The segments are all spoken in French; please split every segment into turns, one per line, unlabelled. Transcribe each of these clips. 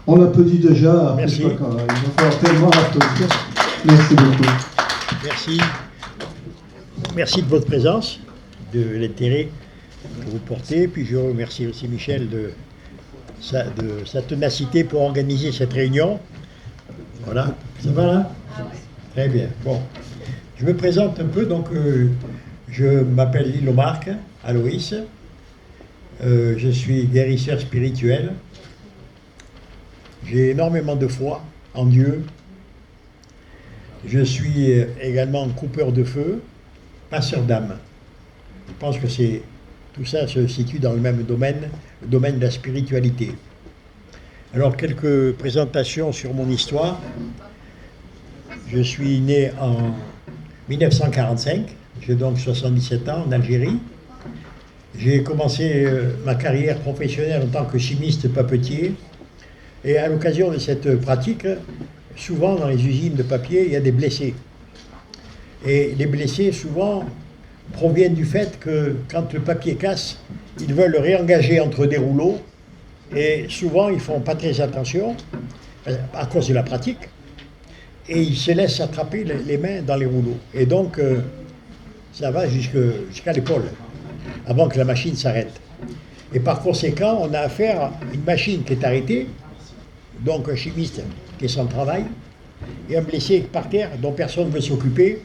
On l'applaudit déjà, après
Merci.
je crois qu'il va falloir tellement l'applaudir. Merci beaucoup.
Merci. Merci de votre présence, de l'intérêt que vous portez. Puis je remercie aussi Michel de sa ténacité pour organiser cette réunion. Voilà, ça va là? Très bien. Bon, je me présente un peu. Donc, je m'appelle Lilomarc Aloïs. Je suis guérisseur spirituel. J'ai énormément de foi en Dieu. Je suis également coupeur de feu, passeur d'âme. Je pense que tout ça se situe dans le même domaine, le domaine de la spiritualité. Alors, quelques présentations sur mon histoire. Je suis né en 1945, j'ai donc 77 ans en Algérie. J'ai commencé ma carrière professionnelle en tant que chimiste papetier. Et à l'occasion de cette pratique, souvent dans les usines de papier, il y a des blessés. Et les blessés, souvent, proviennent du fait que quand le papier casse, ils veulent le réengager entre des rouleaux. Et souvent, ils ne font pas très attention, à cause de la pratique. Et ils se laissent attraper les mains dans les rouleaux. Et donc, ça va jusqu'à l'épaule, avant que la machine s'arrête. Et par conséquent, on a affaire à une machine qui est arrêtée, donc un chimiste qui est sans travail, et un blessé par terre dont personne ne veut s'occuper,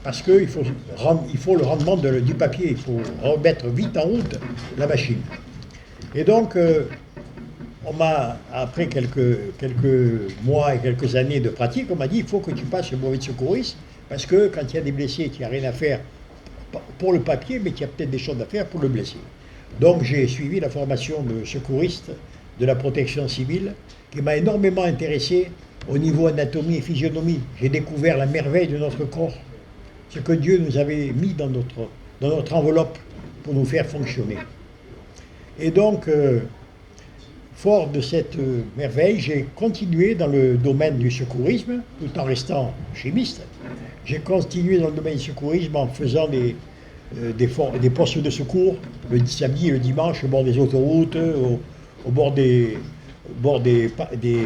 parce qu'il faut le rendement du papier, il faut remettre vite en route la machine. Et donc, après quelques mois et quelques années de pratique, on m'a dit il faut que tu passes le brevet de secouriste, parce que quand il y a des blessés, tu n'as rien à faire pour le papier, mais tu as peut-être des choses à faire pour le blessé. Donc j'ai suivi la formation de secouriste de la protection civile, qui m'a énormément intéressé au niveau anatomie et physionomie. J'ai découvert la merveille de notre corps, ce que Dieu nous avait mis dans notre enveloppe pour nous faire fonctionner. Et donc, fort de cette merveille, j'ai continué dans le domaine du secourisme, tout en restant chimiste. J'ai continué dans le domaine du secourisme en faisant des postes de secours, le samedi et le dimanche, au bord des autoroutes, au bord des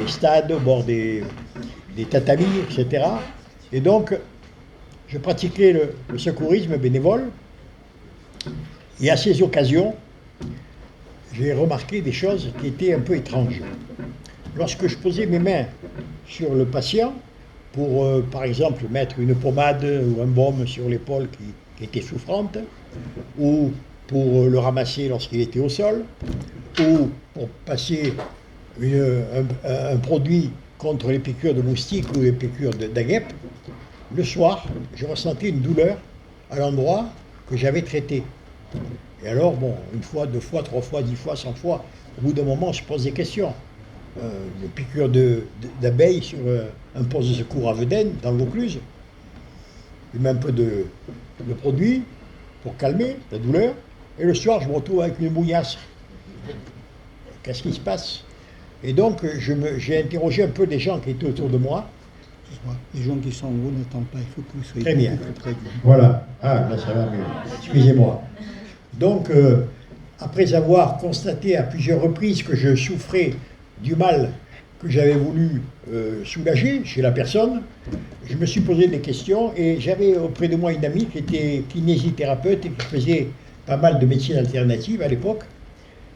stades, au bord des tatamis, etc. Et donc, je pratiquais le secourisme bénévole. Et à ces occasions, j'ai remarqué des choses qui étaient un peu étranges. Lorsque je posais mes mains sur le patient pour, par exemple, mettre une pommade ou un baume sur l'épaule qui était souffrante, ou pour le ramasser lorsqu'il était au sol, ou pour passer un produit contre les piqûres de moustiques ou les piqûres d'agèpes, le soir, je ressentais une douleur à l'endroit que j'avais traité. Et alors, bon, une fois, deux fois, trois fois, 10 fois, 100 fois, au bout d'un moment, je pose des questions. Une piqûre d'abeille sur un poste de secours à Vedène, dans le Vaucluse. Je mets un peu de produit pour calmer la douleur. Et le soir, je me retrouve avec une bouillasse. Qu'est-ce qui se passe? Et donc, j'ai interrogé un peu les gens qui étaient autour de moi.
Les gens qui sont en haut n'entendent pas, il faut que vous soyez
Très bien.
plus près de vous.
Voilà. Ah, là, ça va mieux. Excusez-moi. Donc, après avoir constaté à plusieurs reprises que je souffrais du mal que j'avais voulu soulager chez la personne, je me suis posé des questions et j'avais auprès de moi une amie qui était kinésithérapeute et qui faisait pas mal de médecine alternative à l'époque,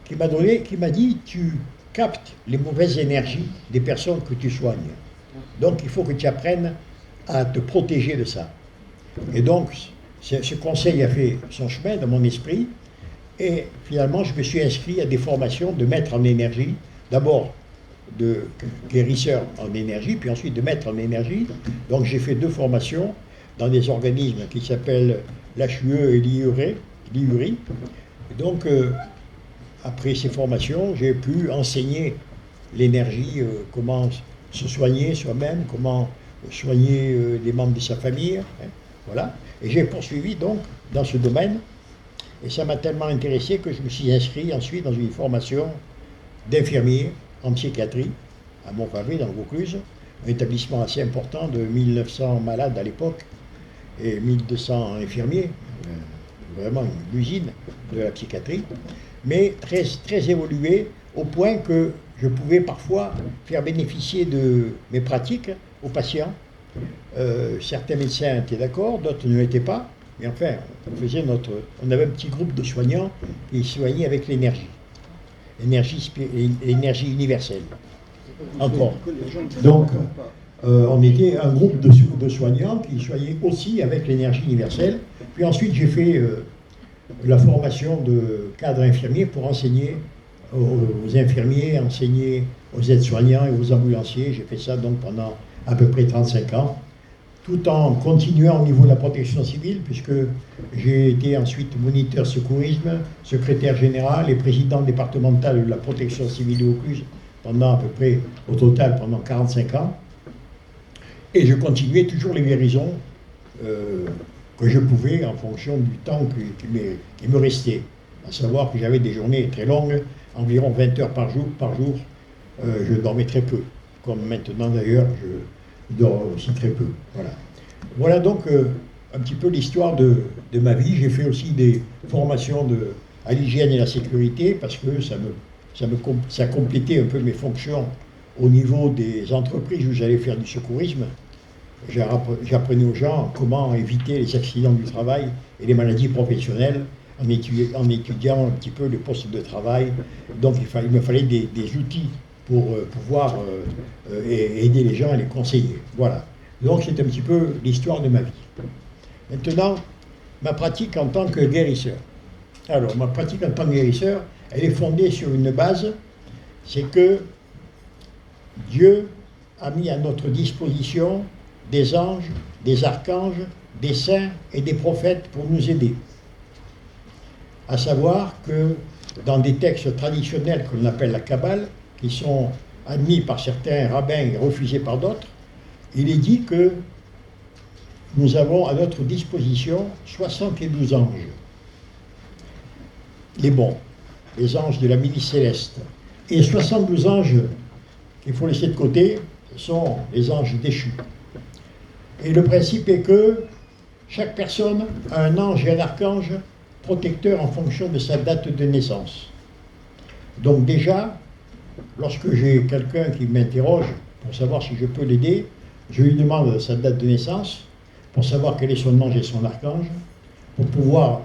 qui m'a dit tu captes les mauvaises énergies des personnes que tu soignes. Donc il faut que tu apprennes à te protéger de ça. Et donc ce conseil a fait son chemin dans mon esprit et finalement je me suis inscrit à des formations de maître en énergie, d'abord de guérisseur en énergie, puis ensuite de maître en énergie. Donc j'ai fait 2 formations dans des organismes qui s'appellent l'HUE et l'IURI. Donc après ces formations, j'ai pu enseigner l'énergie, comment se soigner soi-même, comment soigner les membres de sa famille, hein, voilà. Et j'ai poursuivi donc dans ce domaine, et ça m'a tellement intéressé que je me suis inscrit ensuite dans une formation d'infirmier en psychiatrie à Montfavet, dans le Vaucluse, un établissement assez important de 1900 malades à l'époque et 1200 infirmiers, vraiment une usine de la psychiatrie. mais très, très évolué, au point que je pouvais parfois faire bénéficier de mes pratiques aux patients. Certains médecins étaient d'accord, d'autres ne l'étaient pas, mais enfin, on avait un petit groupe de soignants qui soignaient avec l'énergie universelle. Encore. Donc, on était un groupe de soignants qui soignaient aussi avec l'énergie universelle. Puis ensuite, j'ai fait la formation de cadre infirmier pour enseigner aux infirmiers, enseigner aux aides-soignants et aux ambulanciers. J'ai fait ça donc pendant à peu près 35 ans, tout en continuant au niveau de la protection civile, puisque j'ai été ensuite moniteur secourisme, secrétaire général et président départemental de la protection civile de Vaucluse pendant à peu près, au total, pendant 45 ans. Et je continuais toujours les guérisons que je pouvais en fonction du temps qui me restait. À savoir que j'avais des journées très longues, environ 20 heures par jour. Je dormais très peu. Comme maintenant d'ailleurs, je dors aussi très peu. Voilà donc un petit peu l'histoire de ma vie. J'ai fait aussi des formations à l'hygiène et la sécurité parce que ça complétait un peu mes fonctions au niveau des entreprises où j'allais faire du secourisme. J'apprenais aux gens comment éviter les accidents du travail et les maladies professionnelles en étudiant un petit peu les postes de travail. Donc il me fallait des outils pour pouvoir aider les gens et les conseiller. Voilà. Donc c'est un petit peu l'histoire de ma vie. Maintenant, ma pratique en tant que guérisseur. Alors, ma pratique en tant que guérisseur, elle est fondée sur une base, c'est que Dieu a mis à notre disposition des anges, des archanges, des saints et des prophètes pour nous aider. À savoir que dans des textes traditionnels qu'on appelle la Kabbale, qui sont admis par certains rabbins et refusés par d'autres, il est dit que nous avons à notre disposition 72 anges. Les bons, les anges de la milice céleste. Et 72 anges qu'il faut laisser de côté, ce sont les anges déchus. Et le principe est que chaque personne a un ange et un archange protecteur en fonction de sa date de naissance. Donc déjà, lorsque j'ai quelqu'un qui m'interroge pour savoir si je peux l'aider, je lui demande sa date de naissance, pour savoir quel est son ange et son archange, pour pouvoir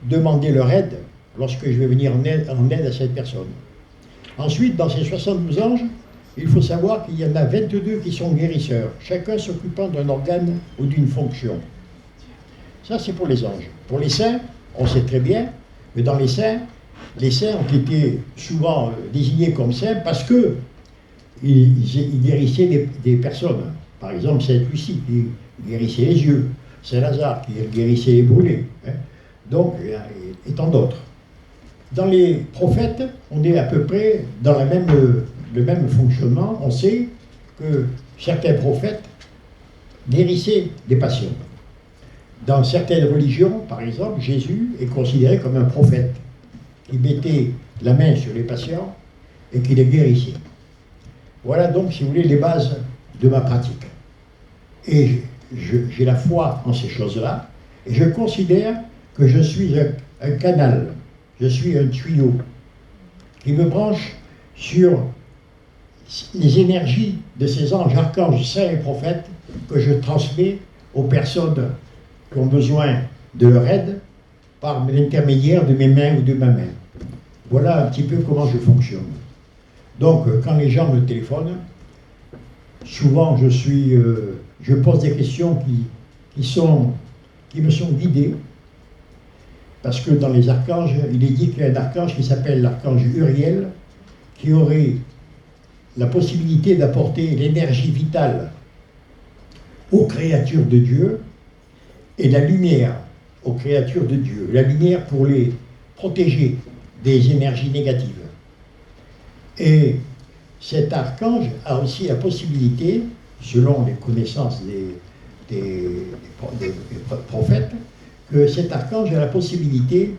demander leur aide lorsque je vais venir en aide à cette personne. Ensuite, dans ces 72 anges, il faut savoir qu'il y en a 22 qui sont guérisseurs, chacun s'occupant d'un organe ou d'une fonction. Ça, c'est pour les anges. Pour les saints, on sait très bien, mais dans les saints ont été souvent désignés comme saints parce que ils guérissaient des personnes. Par exemple, Sainte Lucie, qui guérissait les yeux. Saint Lazare, qui guérissait les brûlés. Donc, et tant d'autres. Dans les prophètes, on est à peu près dans le même fonctionnement. On sait que certains prophètes guérissaient des patients. Dans certaines religions, par exemple, Jésus est considéré comme un prophète qui mettait la main sur les patients et qui les guérissait. Voilà donc, si vous voulez, les bases de ma pratique. Et j'ai la foi en ces choses-là, et je considère que je suis un canal, je suis un tuyau qui me branche sur les énergies de ces anges, archanges, saints et prophètes que je transmets aux personnes qui ont besoin de leur aide par l'intermédiaire de mes mains ou de ma main. Voilà un petit peu comment je fonctionne. Donc, quand les gens me téléphonent, souvent je pose des questions qui me sont guidées, parce que dans les archanges, il est dit qu'il y a un archange qui s'appelle l'archange Uriel, qui aurait la possibilité d'apporter l'énergie vitale aux créatures de Dieu et la lumière aux créatures de Dieu. La lumière pour les protéger des énergies négatives. Et cet archange a aussi la possibilité, selon les connaissances des prophètes, que cet archange a la possibilité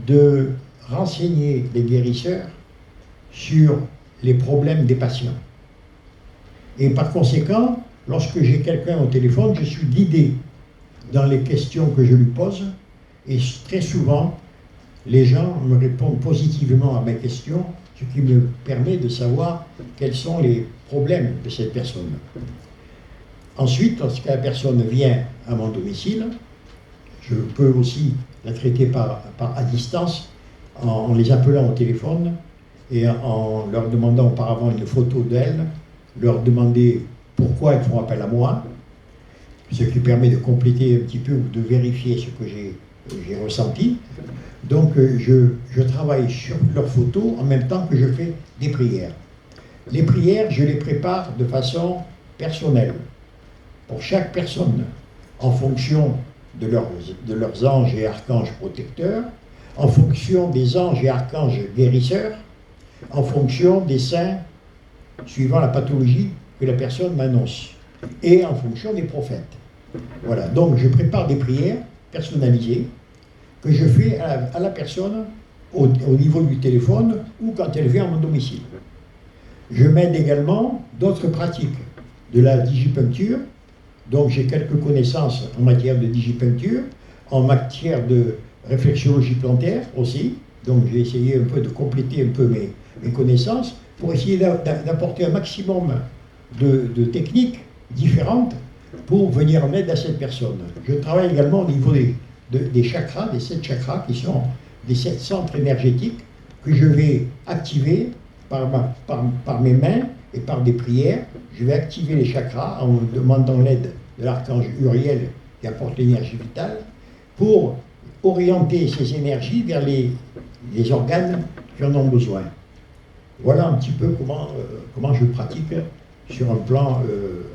de renseigner les guérisseurs sur les problèmes des patients. Et par conséquent, lorsque j'ai quelqu'un au téléphone, je suis guidé dans les questions que je lui pose, et très souvent, les gens me répondent positivement à mes questions, ce qui me permet de savoir quels sont les problèmes de cette personne. Ensuite, lorsque la personne vient à mon domicile, je peux aussi la traiter à distance en les appelant au téléphone et en leur demandant auparavant une photo d'elle, leur demander pourquoi elles font appel à moi, ce qui permet de compléter un petit peu ou de vérifier ce que j'ai ressenti. Donc je travaille sur leurs photos en même temps que je fais des prières. Les prières, je les prépare de façon personnelle, pour chaque personne, en fonction de leurs anges et archanges protecteurs, en fonction des anges et archanges guérisseurs, en fonction des saints, suivant la pathologie que la personne m'annonce, et en fonction des prophètes. Voilà, donc je prépare des prières personnalisées que je fais à la personne au niveau du téléphone ou quand elle vient à mon domicile. Je mène également d'autres pratiques, de la digipuncture, donc j'ai quelques connaissances en matière de digipuncture, en matière de réflexologie plantaire aussi, donc j'ai essayé un peu de compléter un peu mes connaissances pour essayer d'apporter un maximum de techniques différentes pour venir en aide à cette personne. Je travaille également au niveau des chakras, des 7 chakras qui sont des 7 centres énergétiques que je vais activer par mes mains et par des prières. Je vais activer les chakras en demandant l'aide de l'archange Uriel qui apporte l'énergie vitale pour orienter ces énergies vers les organes qui en ont besoin. Voilà un petit peu comment je pratique sur un plan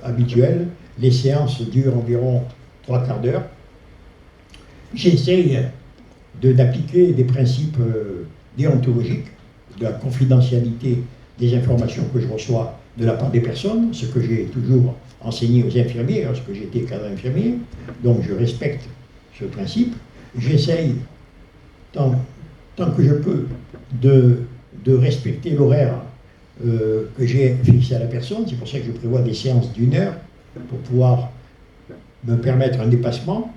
habituel. Les séances durent environ 3/4 d'heure. J'essaye d'appliquer des principes déontologiques, de la confidentialité des informations que je reçois de la part des personnes, ce que j'ai toujours enseigné aux infirmiers lorsque j'étais cadre infirmier. Donc je respecte ce principe. J'essaye, tant que je peux, de respecter l'horaire que j'ai fixé à la personne. C'est pour ça que je prévois des séances d'1 heure pour pouvoir me permettre un dépassement.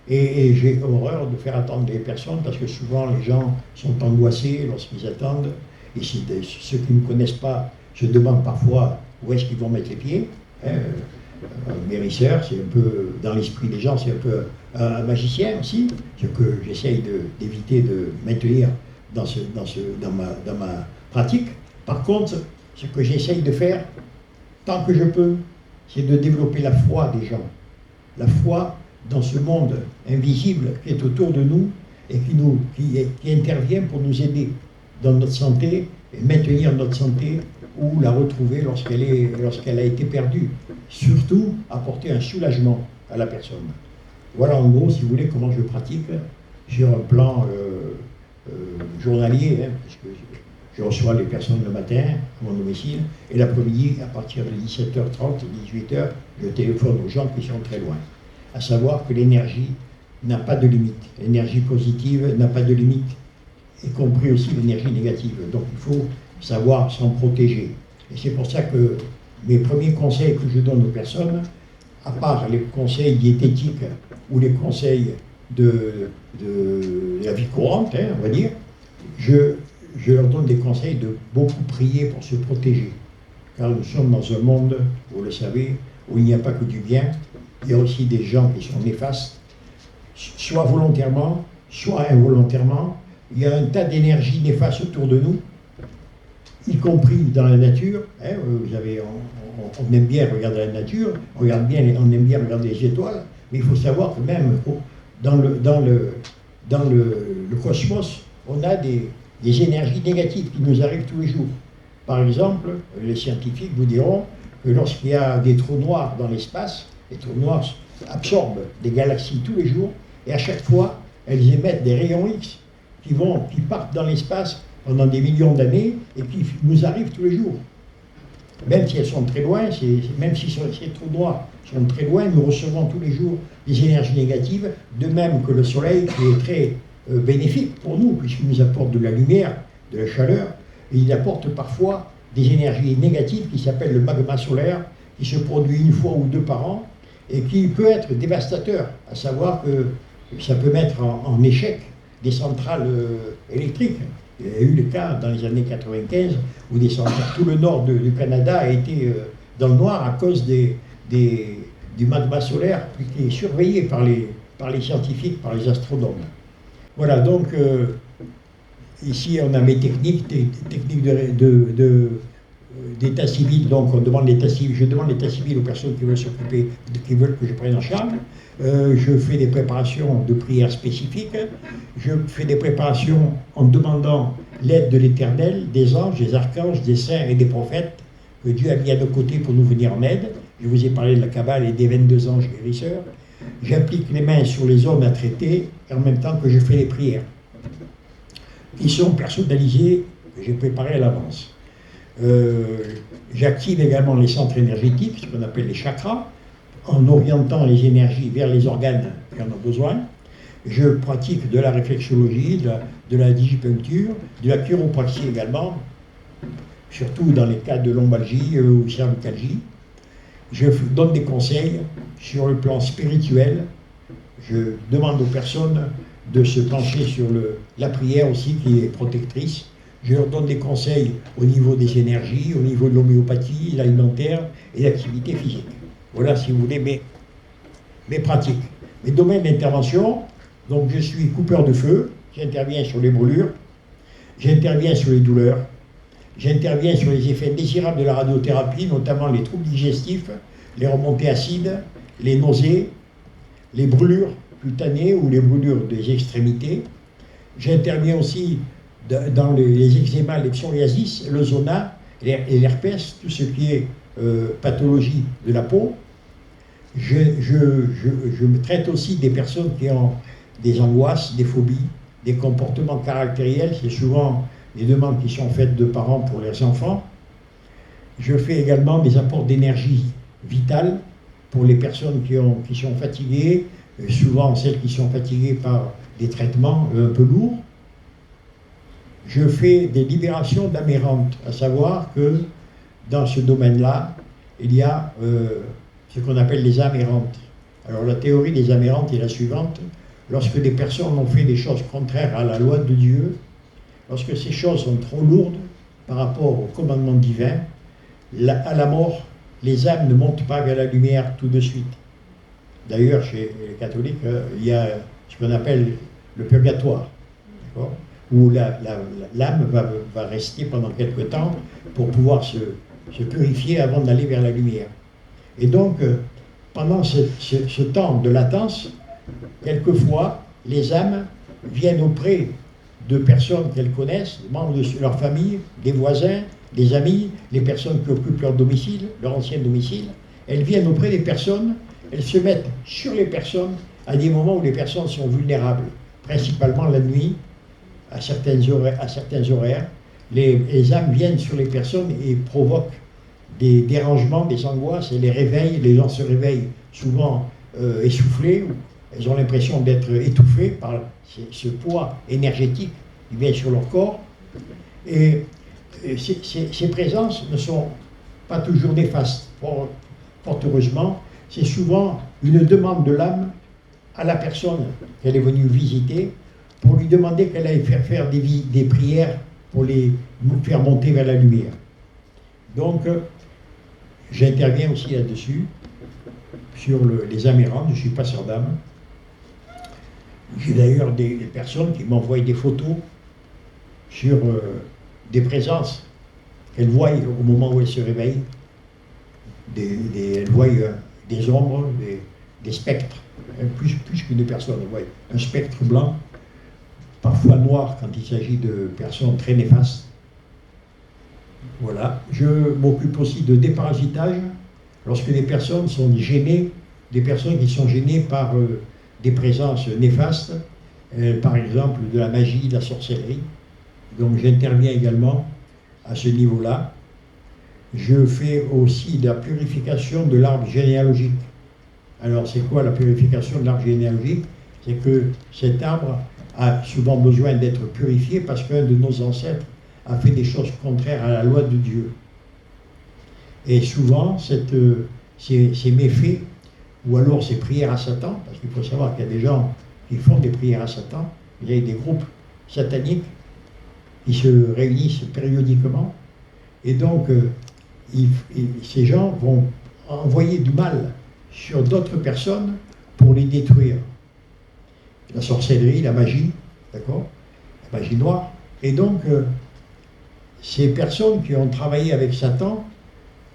Et j'ai horreur de faire attendre les personnes parce que souvent les gens sont angoissés lorsqu'ils attendent. Et ceux qui ne me connaissent pas se demandent parfois où est-ce qu'ils vont mettre les pieds. Guérisseur, c'est un peu, dans l'esprit des gens, c'est un peu un magicien aussi, ce que j'essaye d'éviter de maintenir dans ma pratique. Par contre, ce que j'essaye de faire, tant que je peux, c'est de développer la foi des gens. La foi dans ce monde invisible qui est autour de nous et qui intervient pour nous aider dans notre santé et maintenir notre santé ou la retrouver lorsqu'elle a été perdue. Surtout, apporter un soulagement à la personne. Voilà en gros, si vous voulez, comment je pratique sur un plan journalier, puisque je reçois les personnes le matin à mon domicile et l'après-midi, à partir de 17h30, 18h, je téléphone aux gens qui sont très loin. À savoir que l'énergie n'a pas de limite. L'énergie positive n'a pas de limite, y compris aussi l'énergie négative. Donc il faut savoir s'en protéger. Et c'est pour ça que mes premiers conseils que je donne aux personnes, à part les conseils diététiques ou les conseils de la vie courante, on va dire, je leur donne des conseils de beaucoup prier pour se protéger. Car nous sommes dans un monde, vous le savez, où il n'y a pas que du bien, il y a aussi des gens qui sont néfastes, soit volontairement, soit involontairement. Il y a un tas d'énergie néfaste autour de nous, y compris dans la nature. On aime bien regarder la nature, on aime bien regarder les étoiles, mais il faut savoir que même dans le cosmos, on a des énergies négatives qui nous arrivent tous les jours. Par exemple, les scientifiques vous diront que lorsqu'il y a des trous noirs dans l'espace, les trous noirs absorbent des galaxies tous les jours, et à chaque fois, elles émettent des rayons X qui partent dans l'espace pendant des millions d'années et qui nous arrivent tous les jours. Même si elles sont très loin, même si ces trous noirs sont très loin, nous recevons tous les jours des énergies négatives, de même que le Soleil, qui est très bénéfique pour nous, puisqu'il nous apporte de la lumière, de la chaleur, et il apporte parfois des énergies négatives qui s'appellent le magma solaire, qui se produit 1 fois ou 2 par an, et qui peut être dévastateur, à savoir que ça peut mettre en échec des centrales électriques. Il y a eu le cas dans les années 95 où tout le nord du Canada a été dans le noir à cause du magma solaire qui est surveillé par les scientifiques, par les astronomes. Voilà, donc ici on a mes techniques d'état civil, donc je demande l'état civil aux personnes qui veulent s'occuper, qui veulent que je prenne en charge. Je fais des préparations de prières spécifiques, je fais des préparations en demandant l'aide de l'Éternel, des anges, des archanges, des saints et des prophètes que Dieu a mis à nos côtés pour nous venir en aide. Je vous ai parlé de la Kabbale et des 22 anges guérisseurs. J'applique les mains sur les hommes à traiter en même temps que je fais les prières, qui sont personnalisées, que j'ai préparées à l'avance. J'active également les centres énergétiques, ce qu'on appelle les chakras, en orientant les énergies vers les organes qui en ont besoin. Je pratique de la réflexologie, de la digipuncture, de la chiropraxie également, surtout dans les cas de lombalgie ou cervicalgie. Je donne des conseils sur le plan spirituel. Je demande aux personnes de se pencher sur la prière aussi, qui est protectrice. Je leur donne des conseils au niveau des énergies, au niveau de l'homéopathie, l'alimentaire et l'activité physique. Voilà, si vous voulez, mes pratiques. Mes domaines d'intervention, donc je suis coupeur de feu, j'interviens sur les brûlures, j'interviens sur les douleurs, j'interviens sur les effets indésirables de la radiothérapie, notamment les troubles digestifs, les remontées acides, les nausées, les brûlures cutanées ou les brûlures des extrémités. J'interviens aussi dans les eczémas, les psoriasis, le zona et l'herpès, tout ce qui est pathologie de la peau. Je me traite aussi des personnes qui ont des angoisses, des phobies, des comportements caractériels. C'est souvent les demandes qui sont faites de parents pour leurs enfants. Je fais également des apports d'énergie vitale pour les personnes qui sont fatiguées, souvent celles qui sont fatiguées par des traitements un peu lourds. Je fais des libérations d'amérantes, à savoir que dans ce domaine-là, il y a ce qu'on appelle les amérantes. Alors la théorie des amérantes est la suivante: lorsque des personnes ont fait des choses contraires à la loi de Dieu, lorsque ces choses sont trop lourdes par rapport au commandement divin, à la mort, les âmes ne montent pas vers la lumière tout de suite. D'ailleurs, chez les catholiques, il y a ce qu'on appelle le purgatoire, où l'âme va rester pendant quelque temps pour pouvoir se purifier avant d'aller vers la lumière. Et donc, pendant ce temps de latence, quelquefois, les âmes viennent auprès de personnes qu'elles connaissent, membres de leur famille, des voisins, des amis, les personnes qui occupent leur domicile, leur ancien domicile. Elles viennent auprès des personnes, elles se mettent sur les personnes à des moments où les personnes sont vulnérables, principalement la nuit, à certains horaires. Les âmes viennent sur les personnes et provoquent des dérangements, des angoisses, et les réveillent. Les gens se réveillent souvent essoufflés, elles ont l'impression d'être étouffées par ce poids énergétique qui vient sur leur corps. Et ces présences ne sont pas toujours néfastes. Fort heureusement, c'est souvent une demande de l'âme à la personne qu'elle est venue visiter pour lui demander qu'elle aille faire des prières pour les faire monter vers la lumière. Donc, j'interviens aussi là-dessus, sur les amérantes. Je suis passeur d'âme. J'ai d'ailleurs des personnes qui m'envoient des photos sur des présences qu'elles voient au moment où elles se réveillent. Elles voient des ombres, des spectres, plus qu'une personne. Elles voient un spectre blanc, parfois noir quand il s'agit de personnes très néfastes. Voilà. Je m'occupe aussi de déparasitage lorsque les personnes sont gênées, des personnes qui sont gênées par des présences néfastes, par exemple de la magie, de la sorcellerie. Donc j'interviens également à ce niveau-là. Je fais aussi de la purification de l'arbre généalogique. Alors c'est quoi la purification de l'arbre généalogique? C'est que cet arbre a souvent besoin d'être purifié parce qu'un de nos ancêtres a fait des choses contraires à la loi de Dieu. Et souvent, ces méfaits, ou alors ces prières à Satan, parce qu'il faut savoir qu'il y a des gens qui font des prières à Satan, Vous avez des groupes sataniques qui se réunissent périodiquement. Et donc, ces gens vont envoyer du mal sur d'autres personnes pour les détruire. La sorcellerie, la magie, d'accord? La magie noire. Et donc, ces personnes qui ont travaillé avec Satan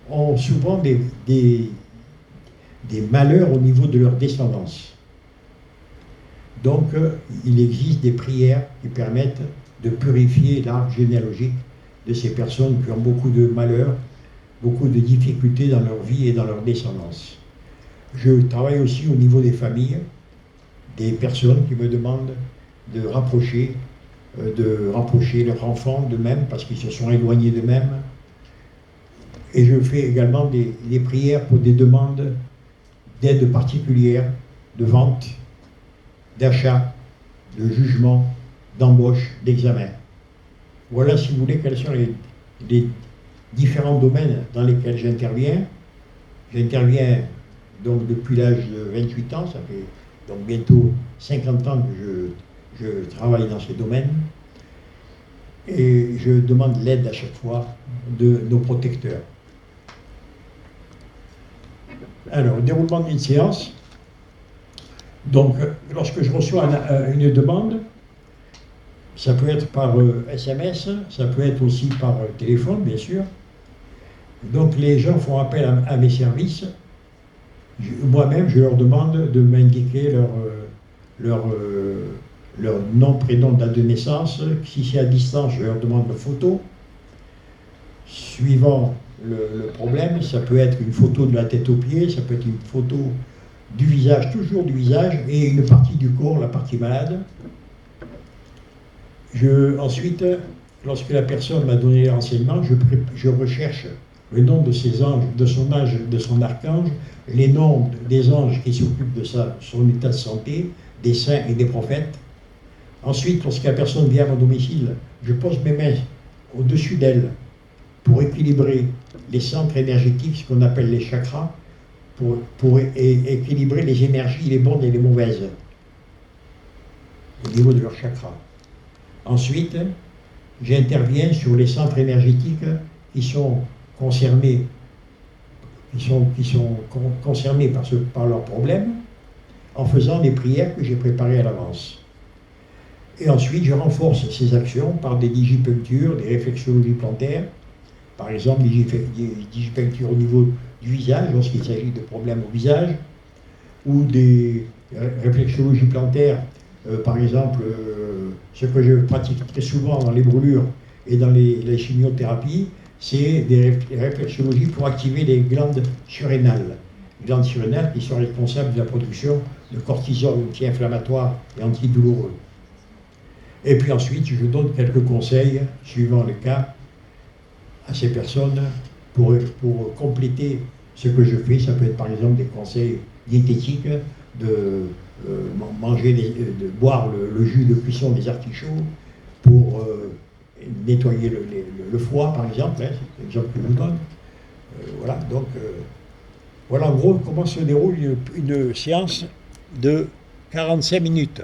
ont souvent des malheurs au niveau de leur descendance. Donc, il existe des prières qui permettent de purifier l'arbre généalogique de ces personnes qui ont beaucoup de malheurs, beaucoup de difficultés dans leur vie et dans leur descendance. Je travaille aussi au niveau des familles, des personnes qui me demandent de rapprocher leurs enfants d'eux-mêmes parce qu'ils se sont éloignés d'eux-mêmes. Et je fais également des prières pour des demandes d'aide particulière, de vente, d'achat, de jugement, d'embauche, d'examen. Voilà, si vous voulez, quels sont les différents domaines dans lesquels j'interviens. J'interviens donc depuis l'âge de 28 ans, ça fait donc bientôt 50 ans que je travaille dans ces domaines. Et je demande l'aide à chaque fois de nos protecteurs. Alors, déroulement d'une séance. Donc, lorsque je reçois une demande, ça peut être par SMS, ça peut être aussi par téléphone, bien sûr. Donc, les gens font appel à mes services. Moi-même, je leur demande de m'indiquer leur nom, prénom, date de naissance. Si c'est à distance, je leur demande une photo. Suivant le problème, ça peut être une photo de la tête aux pieds, ça peut être une photo du visage, toujours du visage, et une partie du corps, la partie malade. Ensuite, lorsque la personne m'a donné les renseignements, je recherche le nom de ses anges, de son archange, les noms des anges qui s'occupent de son état de santé, des saints et des prophètes. Ensuite, lorsque la personne vient à mon domicile, je pose mes mains au-dessus d'elle pour équilibrer les centres énergétiques, ce qu'on appelle les chakras, pour équilibrer les énergies, les bonnes et les mauvaises, au niveau de leurs chakras. Ensuite, j'interviens sur les centres énergétiques qui sont concernés, par leurs problèmes, en faisant des prières que j'ai préparées à l'avance. Et ensuite, je renforce ces actions par des digipunctures, des réflexologies plantaires, par exemple des digipunctures au niveau du visage, lorsqu'il s'agit de problèmes au visage, ou des réflexologies plantaires, par exemple, ce que je pratique très souvent dans les brûlures et dans les chimiothérapies, c'est des réflexologies pour activer les glandes surrénales. Les glandes surrénales qui sont responsables de la production de cortisol anti-inflammatoire et antidouloureux. Et puis ensuite, je donne quelques conseils, suivant le cas, à ces personnes pour compléter ce que je fais. Ça peut être par exemple des conseils diététiques, de boire le jus de cuisson des artichauts pour nettoyer le foie, par exemple, hein, c'est l'exemple que je vous donne. Voilà, donc voilà en gros comment se déroule une séance de 45 minutes.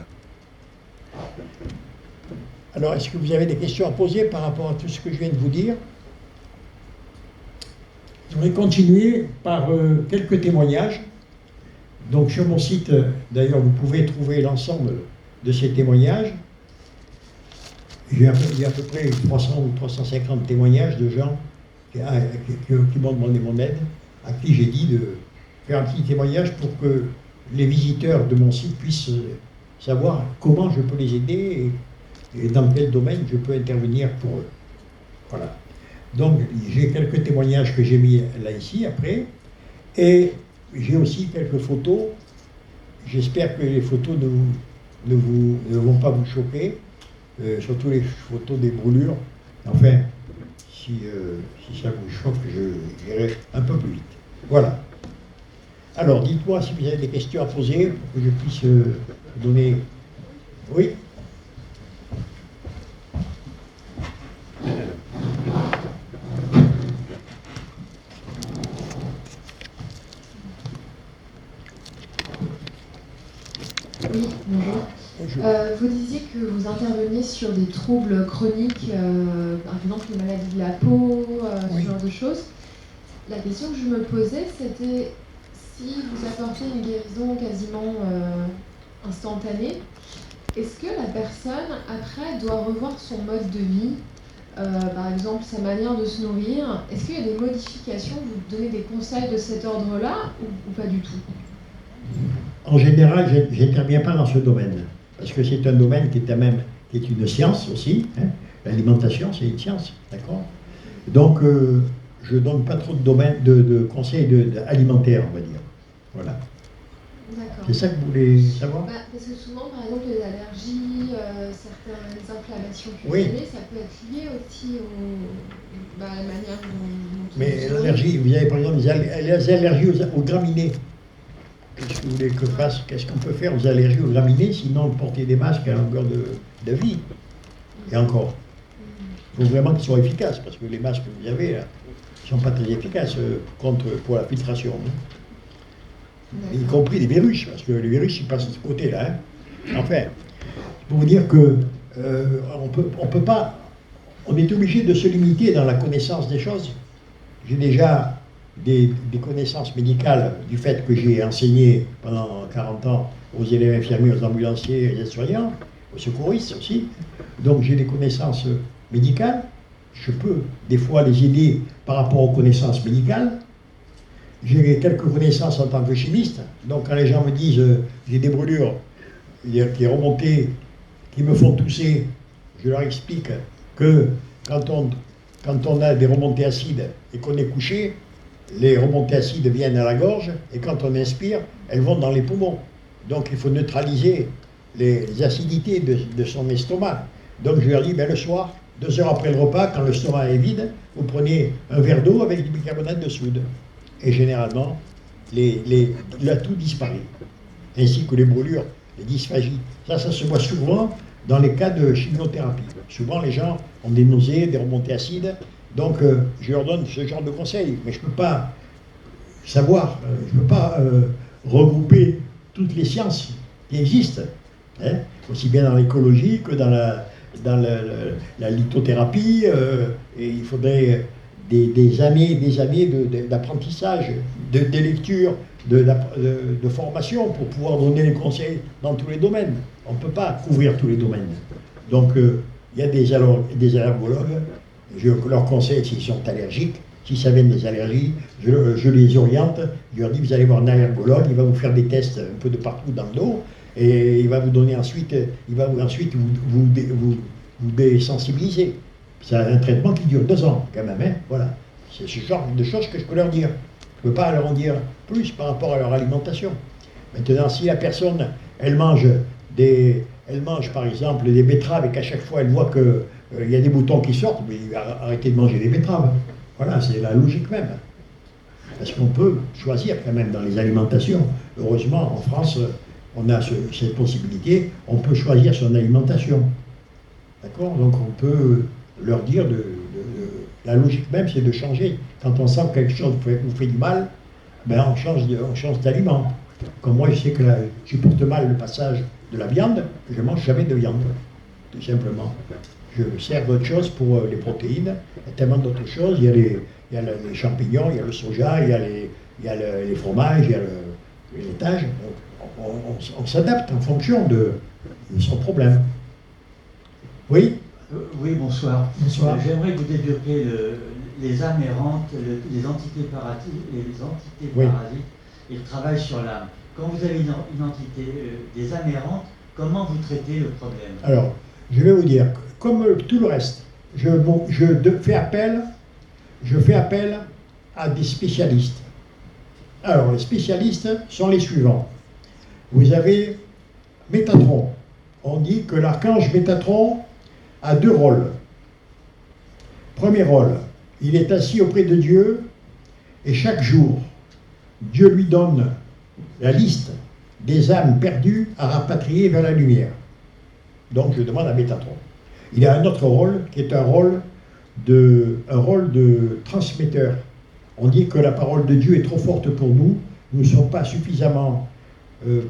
Alors, est-ce que vous avez des questions à poser par rapport à tout ce que je viens de vous dire? Je voudrais continuer par quelques témoignages. Donc, sur mon site, d'ailleurs, vous pouvez trouver l'ensemble de ces témoignages. Il y a à peu près 300 ou 350 témoignages de gens qui m'ont demandé mon aide, à qui j'ai dit de faire un petit témoignage pour que les visiteurs de mon site puissent savoir comment je peux les aider et dans quel domaine je peux intervenir pour eux. Voilà. Donc, j'ai quelques témoignages que j'ai mis là, ici, après, et j'ai aussi quelques photos. J'espère que les photos ne vont pas vous choquer, surtout les photos des brûlures. Enfin, si ça vous choque, je dirai un peu plus vite. Voilà. Alors, dites-moi si vous avez des questions à poser pour que je puisse donner... Oui ?
Oui, bonjour. Vous disiez que vous interveniez sur des troubles chroniques, par exemple les maladies de la peau,
Oui.
ce genre de choses. La question que je me posais, c'était si vous apportez une guérison quasiment instantanée, est-ce que la personne, après, doit revoir son mode de vie, par exemple sa manière de se nourrir? Est-ce qu'il y a des modifications? Vous donnez des conseils de cet ordre-là ou pas du tout?
En général, je n'interviens pas dans ce domaine, parce que c'est un domaine qui est une science aussi. Hein. L'alimentation, c'est une science, d'accord? Donc, je ne donne pas trop de conseils alimentaires, on va dire. Voilà.
D'accord.
C'est ça que vous voulez savoir?
Parce que souvent, par exemple, les allergies, certaines inflammations
Oui.
cutanées, ça peut être lié aussi à la manière dont
Mais l'allergie, vous avez par exemple les allergies aux graminées. Qu'est-ce que vous voulez que je fasse? Qu'est-ce qu'on peut faire aux allergies aux graminées, sinon porter des masques à longueur de vie? Et encore. Il faut vraiment qu'ils soient efficaces, parce que les masques que vous avez, là, ne sont pas très efficaces pour la filtration. Y compris les virus, parce que les virus, ils passent de ce côté-là. Hein. Enfin, pour vous dire que on peut pas, on est obligé de se limiter dans la connaissance des choses. J'ai déjà des connaissances médicales du fait que j'ai enseigné pendant 40 ans aux élèves infirmiers, aux ambulanciers, aux aides-soignants, aux secouristes aussi. Donc j'ai des connaissances médicales. Je peux des fois les aider par rapport aux connaissances médicales. J'ai quelques connaissances en tant que chimiste. Donc quand les gens me disent j'ai des brûlures qui remontées, qui me font tousser, je leur explique que quand on a des remontées acides et qu'on est couché, les remontées acides viennent à la gorge et quand on inspire, elles vont dans les poumons. Donc il faut neutraliser les acidités de son estomac. Donc je leur dis, le soir, 2 heures après le repas, quand l'estomac est vide, vous prenez un verre d'eau avec du bicarbonate de soude. Et généralement, là tout disparaît. Ainsi que les brûlures, les dysphagies. Ça se voit souvent dans les cas de chimiothérapie. Souvent les gens ont des nausées, des remontées acides. Donc je leur donne ce genre de conseils. Mais je ne peux pas savoir, je ne peux pas regrouper toutes les sciences qui existent. Hein, aussi bien dans l'écologie que dans la lithothérapie. Et il faudrait des années d'apprentissage, de lecture, de formation pour pouvoir donner les conseils dans tous les domaines. On ne peut pas couvrir tous les domaines. Donc il y a des allergologues, je leur conseille s'ils sont allergiques, si ça vient des allergies, je les oriente, je leur dis vous allez voir un allergologue, il va vous faire des tests un peu de partout dans le dos, et il va vous donner ensuite, vous désensibiliser. C'est un traitement qui dure 2 ans quand même, hein, voilà. C'est ce genre de choses que je peux leur dire. Je ne peux pas leur en dire plus par rapport à leur alimentation. Maintenant, si la personne, elle mange par exemple des betteraves et qu'à chaque fois elle voit qu'il y a des boutons qui sortent, mais il va arrêter de manger des betteraves. Voilà, c'est la logique même. Parce qu'on peut choisir quand même dans les alimentations. Heureusement, en France, on a cette possibilité, on peut choisir son alimentation. D'accord? Donc on peut leur dire la logique même, c'est de changer. Quand on sent que quelque chose vous fait du mal, on change d'aliment. Comme moi, je sais que je supporte mal le passage de la viande, je ne mange jamais de viande, tout simplement. Je sers d'autres choses pour les protéines, il y a tellement d'autres choses. Il y a les champignons, il y a le soja, il y a les fromages, il y a le laitage. On s'adapte en fonction de son problème. Oui?
Oui, bonsoir.
Bonsoir.
J'aimerais que vous développiez les âmes errantes, les entités parasites et le travail sur l'âme. Quand vous avez une entité, des âmes errantes, comment vous traitez le problème?
Alors, je vais vous dire, comme tout le reste, je fais appel à des spécialistes. Alors, les spécialistes sont les suivants. Vous avez Métatron. On dit que l'archange Métatron a 2 rôles. Premier rôle, il est assis auprès de Dieu et chaque jour, Dieu lui donne la liste des âmes perdues à rapatrier vers la lumière. Donc je demande à Métatron. Il a un autre rôle qui est un rôle de transmetteur. On dit que la parole de Dieu est trop forte pour nous, nous ne sommes pas suffisamment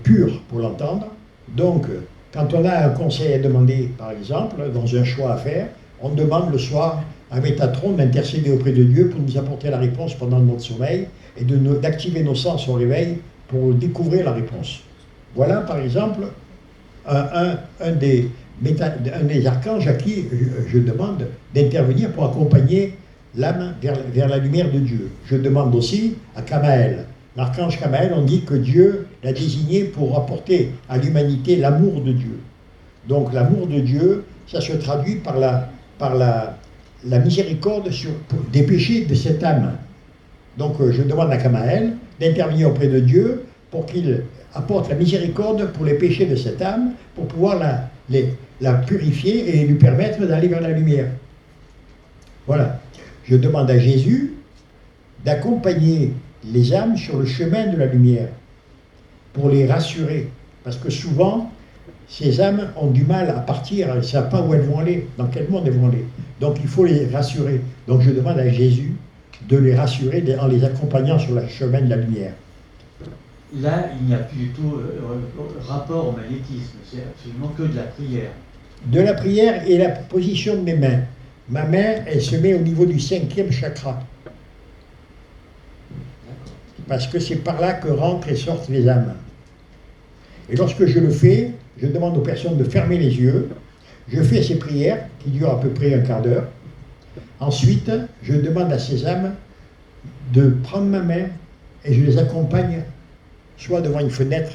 purs pour l'entendre, donc quand on a un conseil à demander, par exemple, dans un choix à faire, on demande le soir à Métatron d'intercéder auprès de Dieu pour nous apporter la réponse pendant notre sommeil et d'activer nos sens au réveil pour découvrir la réponse. Voilà, par exemple, un des archanges à qui je demande d'intervenir pour accompagner l'âme vers la lumière de Dieu. Je demande aussi à Kamaël. L'archange Kamaël, on dit que Dieu l'a désigné pour apporter à l'humanité l'amour de Dieu. Donc l'amour de Dieu, ça se traduit par la miséricorde des péchés de cette âme. Donc je demande à Kamaël d'intervenir auprès de Dieu pour qu'il apporte la miséricorde pour les péchés de cette âme, pour pouvoir la purifier et lui permettre d'aller vers la lumière. Voilà. Je demande à Jésus d'accompagner les âmes sur le chemin de la lumière, pour les rassurer. Parce que souvent, ces âmes ont du mal à partir, elles ne savent pas où elles vont aller, dans quel monde elles vont aller. Donc il faut les rassurer. Donc je demande à Jésus de les rassurer en les accompagnant sur le chemin de la lumière.
Là, il n'y a plus du tout rapport au magnétisme, c'est absolument que de la prière.
De la prière et la position de mes mains. Ma main, elle se met au niveau du 5e chakra. Parce que c'est par là que rentrent et sortent les âmes. Et lorsque je le fais, je demande aux personnes de fermer les yeux. Je fais ces prières qui durent à peu près un quart d'heure. Ensuite, je demande à ces âmes de prendre ma main et je les accompagne soit devant une fenêtre,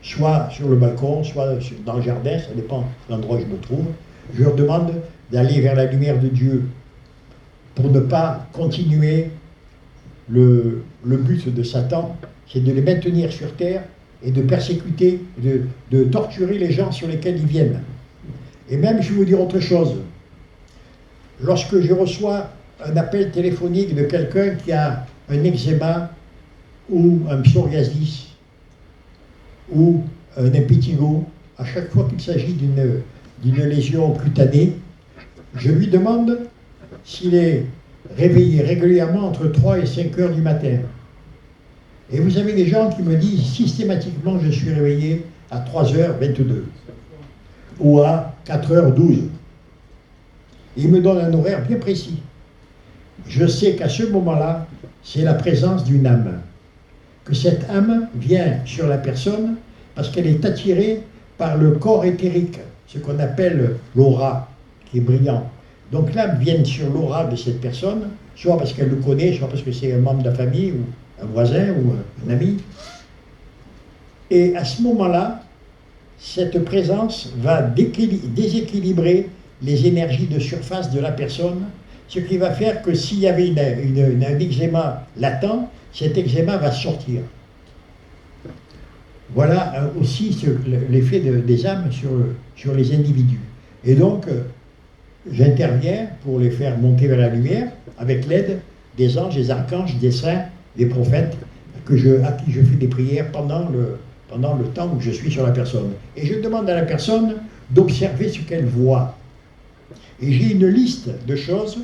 soit sur le balcon, soit dans le jardin, ça dépend de l'endroit où je me trouve. Je leur demande d'aller vers la lumière de Dieu pour ne pas continuer le but de Satan, c'est de les maintenir sur terre et de persécuter, de torturer les gens sur lesquels ils viennent. Et même, je vais vous dire autre chose. Lorsque je reçois un appel téléphonique de quelqu'un qui a un eczéma ou un psoriasis ou un impétigo, à chaque fois qu'il s'agit d'une lésion cutanée, je lui demande s'il est réveillé régulièrement entre 3 et 5 heures du matin. Et vous avez des gens qui me disent systématiquement je suis réveillé à 3h22 ou à 4h12. Il me donne un horaire bien précis. Je sais qu'à ce moment-là, c'est la présence d'une âme. Que cette âme vient sur la personne parce qu'elle est attirée par le corps éthérique, ce qu'on appelle l'aura, qui est brillant. Donc l'âme vient sur l'aura de cette personne, soit parce qu'elle le connaît, soit parce que c'est un membre de la famille, ou un voisin, ou un ami. Et à ce moment-là, cette présence va déséquilibrer les énergies de surface de la personne, ce qui va faire que s'il y avait un eczéma latent, cet eczéma va sortir. Voilà aussi l'effet des âmes sur les individus. Et donc, j'interviens pour les faire monter vers la lumière avec l'aide des anges, des archanges, des saints, des prophètes, à qui je fais des prières pendant le temps où je suis sur la personne. Et je demande à la personne d'observer ce qu'elle voit. Et j'ai une liste de choses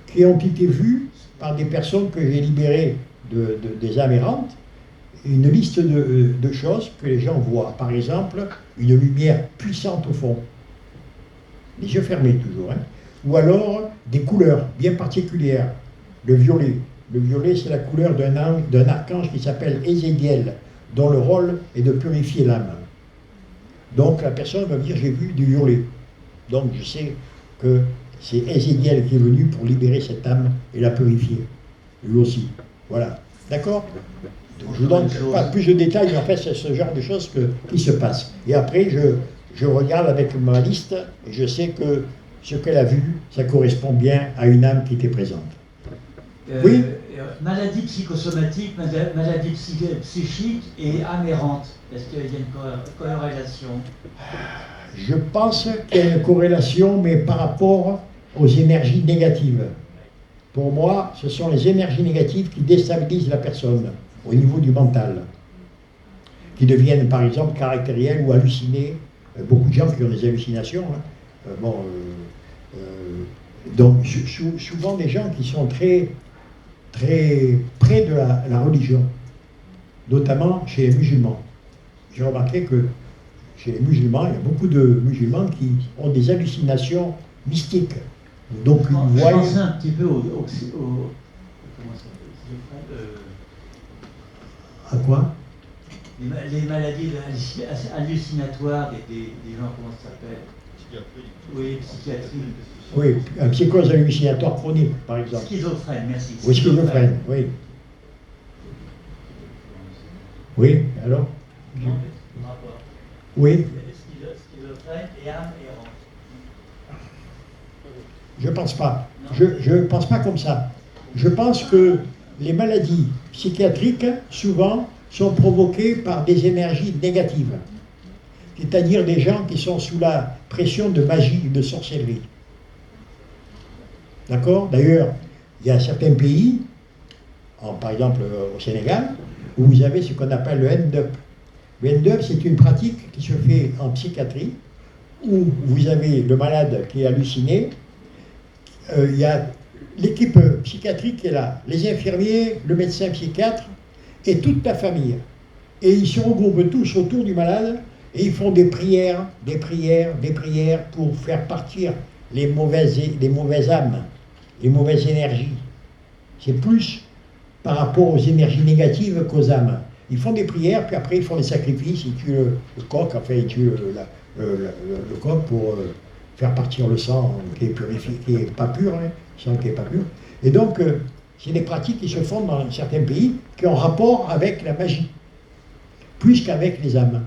qui ont été vues par des personnes que j'ai libérées des âmes errantes, une liste de choses que les gens voient. Par exemple, une lumière puissante au fond, les yeux fermés toujours, hein. Ou alors des couleurs bien particulières, le violet. Le violet, c'est la couleur d'un archange qui s'appelle Ézéchiel, dont le rôle est de purifier l'âme. Donc la personne va me dire, j'ai vu du violet. Donc je sais que c'est Ézéchiel qui est venu pour libérer cette âme et la purifier. Lui aussi. Voilà. D'accord? Je vous donne pas plus de détails, mais en fait c'est ce genre de choses qui se passent. Et après je regarde avec ma liste et je sais que ce qu'elle a vu, ça correspond bien à une âme qui était présente. Oui.
Maladie psychosomatique, maladie psychique et âme errante. Est-ce qu'il y a une corrélation?
Je pense qu'il y a une corrélation, mais par rapport aux énergies négatives. Pour moi, ce sont les énergies négatives qui déstabilisent la personne au niveau du mental, qui deviennent par exemple caractérielles ou hallucinées. Beaucoup de gens qui ont des hallucinations. Hein. Donc souvent des gens qui sont très près de la religion, notamment chez les musulmans. J'ai remarqué que chez les musulmans, il y a beaucoup de musulmans qui ont des hallucinations mystiques. Donc ils
Je
voient...
pensais un petit peu comment ça s'appelle,
À quoi?
les maladies hallucinatoires des gens, comment ça s'appelle? Oui, psychiatrie.
Oui, un psychose hallucinatoire chronique, par exemple.
Schizophrène, merci.
Oui, schizophrène, oui. Oui, alors?
Non, mais, rapport.
Oui,
Schizophrène et âme errante.
je pense pas. Je pense pas comme ça. Je pense que les maladies psychiatriques, souvent, sont provoquées par des énergies négatives. C'est-à-dire des gens qui sont sous la pression de magie, de sorcellerie. D'accord? D'ailleurs, il y a certains pays, par exemple au Sénégal, où vous avez ce qu'on appelle le end-up. Le end-up, c'est une pratique qui se fait en psychiatrie, où vous avez le malade qui est halluciné, il y a l'équipe psychiatrique qui est là, les infirmiers, le médecin psychiatre et toute la famille. Et ils se regroupent tous autour du malade et ils font des prières pour faire partir les mauvaises âmes, les mauvaises énergies. C'est plus par rapport aux énergies négatives qu'aux âmes. Ils font des prières, puis après ils font des sacrifices, ils tuent le coq, enfin ils tuent le coq pour faire partir le sang qui est purifié, qui n'est pas pur, hein, sang qui n'est pas pur. Et donc, c'est des pratiques qui se font dans certains pays qui ont rapport avec la magie, plus qu'avec les âmes.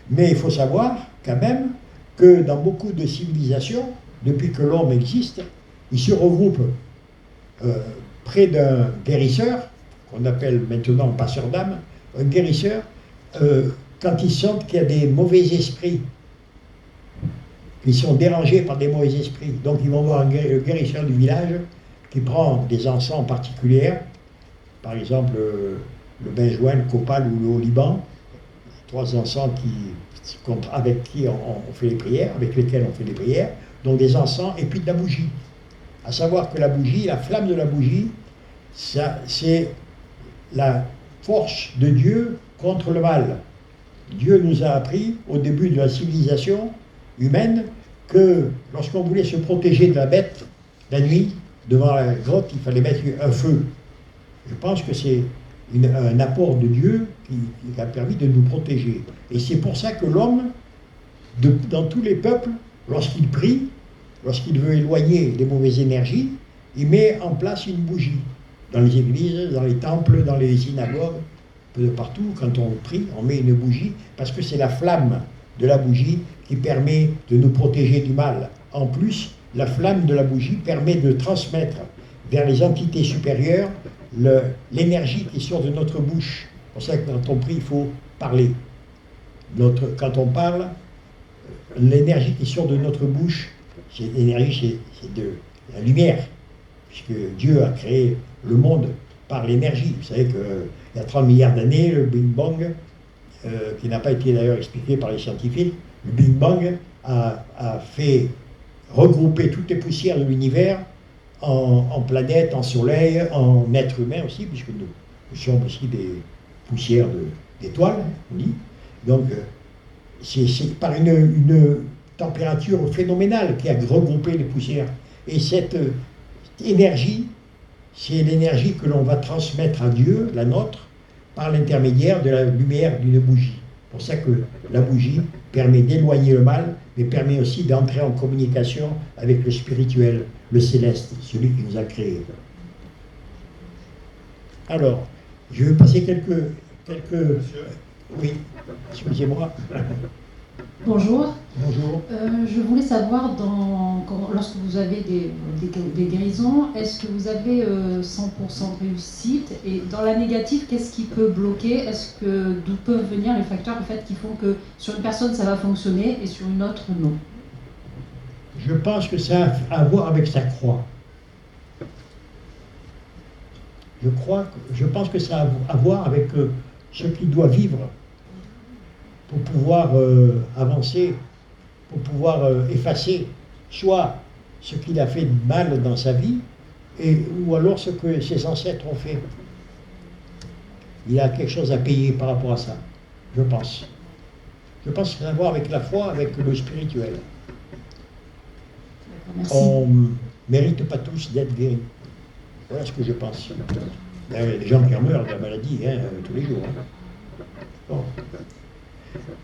Mais il faut savoir quand même que dans beaucoup de civilisations, depuis que l'homme existe, ils se regroupent près d'un guérisseur, qu'on appelle maintenant passeur d'âme, un guérisseur, quand ils sentent qu'il y a des mauvais esprits, qu'ils sont dérangés par des mauvais esprits. Donc ils vont voir le guérisseur du village qui prend des encens particuliers, par exemple le benjoin, le copal ou le haut-liban, 3 encens avec qui on fait les prières, avec lesquels on fait les prières, donc des encens et puis de la bougie. À savoir que la bougie, la flamme de la bougie, c'est la force de Dieu contre le mal. Dieu nous a appris au début de la civilisation humaine que lorsqu'on voulait se protéger de la bête, la nuit, devant la grotte, il fallait mettre un feu. Je pense que c'est un apport de Dieu qui a permis de nous protéger. Et c'est pour ça que l'homme, dans tous les peuples, lorsqu'il prie, lorsqu'il veut éloigner les mauvaises énergies, il met en place une bougie. Dans les églises, dans les temples, dans les synagogues, un peu de partout, quand on prie, on met une bougie, parce que c'est la flamme de la bougie qui permet de nous protéger du mal. En plus, la flamme de la bougie permet de transmettre vers les entités supérieures l'énergie qui sort de notre bouche. C'est pour ça que quand on prie, il faut parler. Quand on parle, l'énergie qui sort de notre bouche, l'énergie, c'est de la lumière, puisque Dieu a créé le monde par l'énergie. Vous savez qu'il y a 30 milliards d'années, le Big Bang, qui n'a pas été d'ailleurs expliqué par les scientifiques, le Big Bang a fait regrouper toutes les poussières de l'univers en planètes, en soleil, en êtres humains aussi, puisque nous sommes aussi des poussières d'étoiles, on dit. Donc, c'est par une température phénoménale qui a regroupé les poussières. Et cette énergie, c'est l'énergie que l'on va transmettre à Dieu, la nôtre, par l'intermédiaire de la lumière d'une bougie. C'est pour ça que la bougie permet d'éloigner le mal, mais permet aussi d'entrer en communication avec le spirituel, le céleste, celui qui nous a créés. Alors, je vais passer quelques... Oui, excusez-moi.
Bonjour.
Bonjour.
Je voulais savoir, lorsque vous avez des guérisons, est-ce que vous avez 100% de réussite? Et dans la négative, qu'est-ce qui peut bloquer? D'où peuvent venir les facteurs en fait, qui font que sur une personne ça va fonctionner et sur une autre non?
Je pense que ça a à voir avec sa croix. Je pense que ça a à voir avec ce qu'il doit vivre pour pouvoir avancer, pour pouvoir effacer soit ce qu'il a fait de mal dans sa vie, ou alors ce que ses ancêtres ont fait. Il a quelque chose à payer par rapport à ça, je pense. Je pense que ça a à voir avec la foi, avec le spirituel.
D'accord, merci.
On ne mérite pas tous d'être guéris. Voilà ce que je pense. Il y a des gens qui en meurent de la maladie tous les jours. Bon.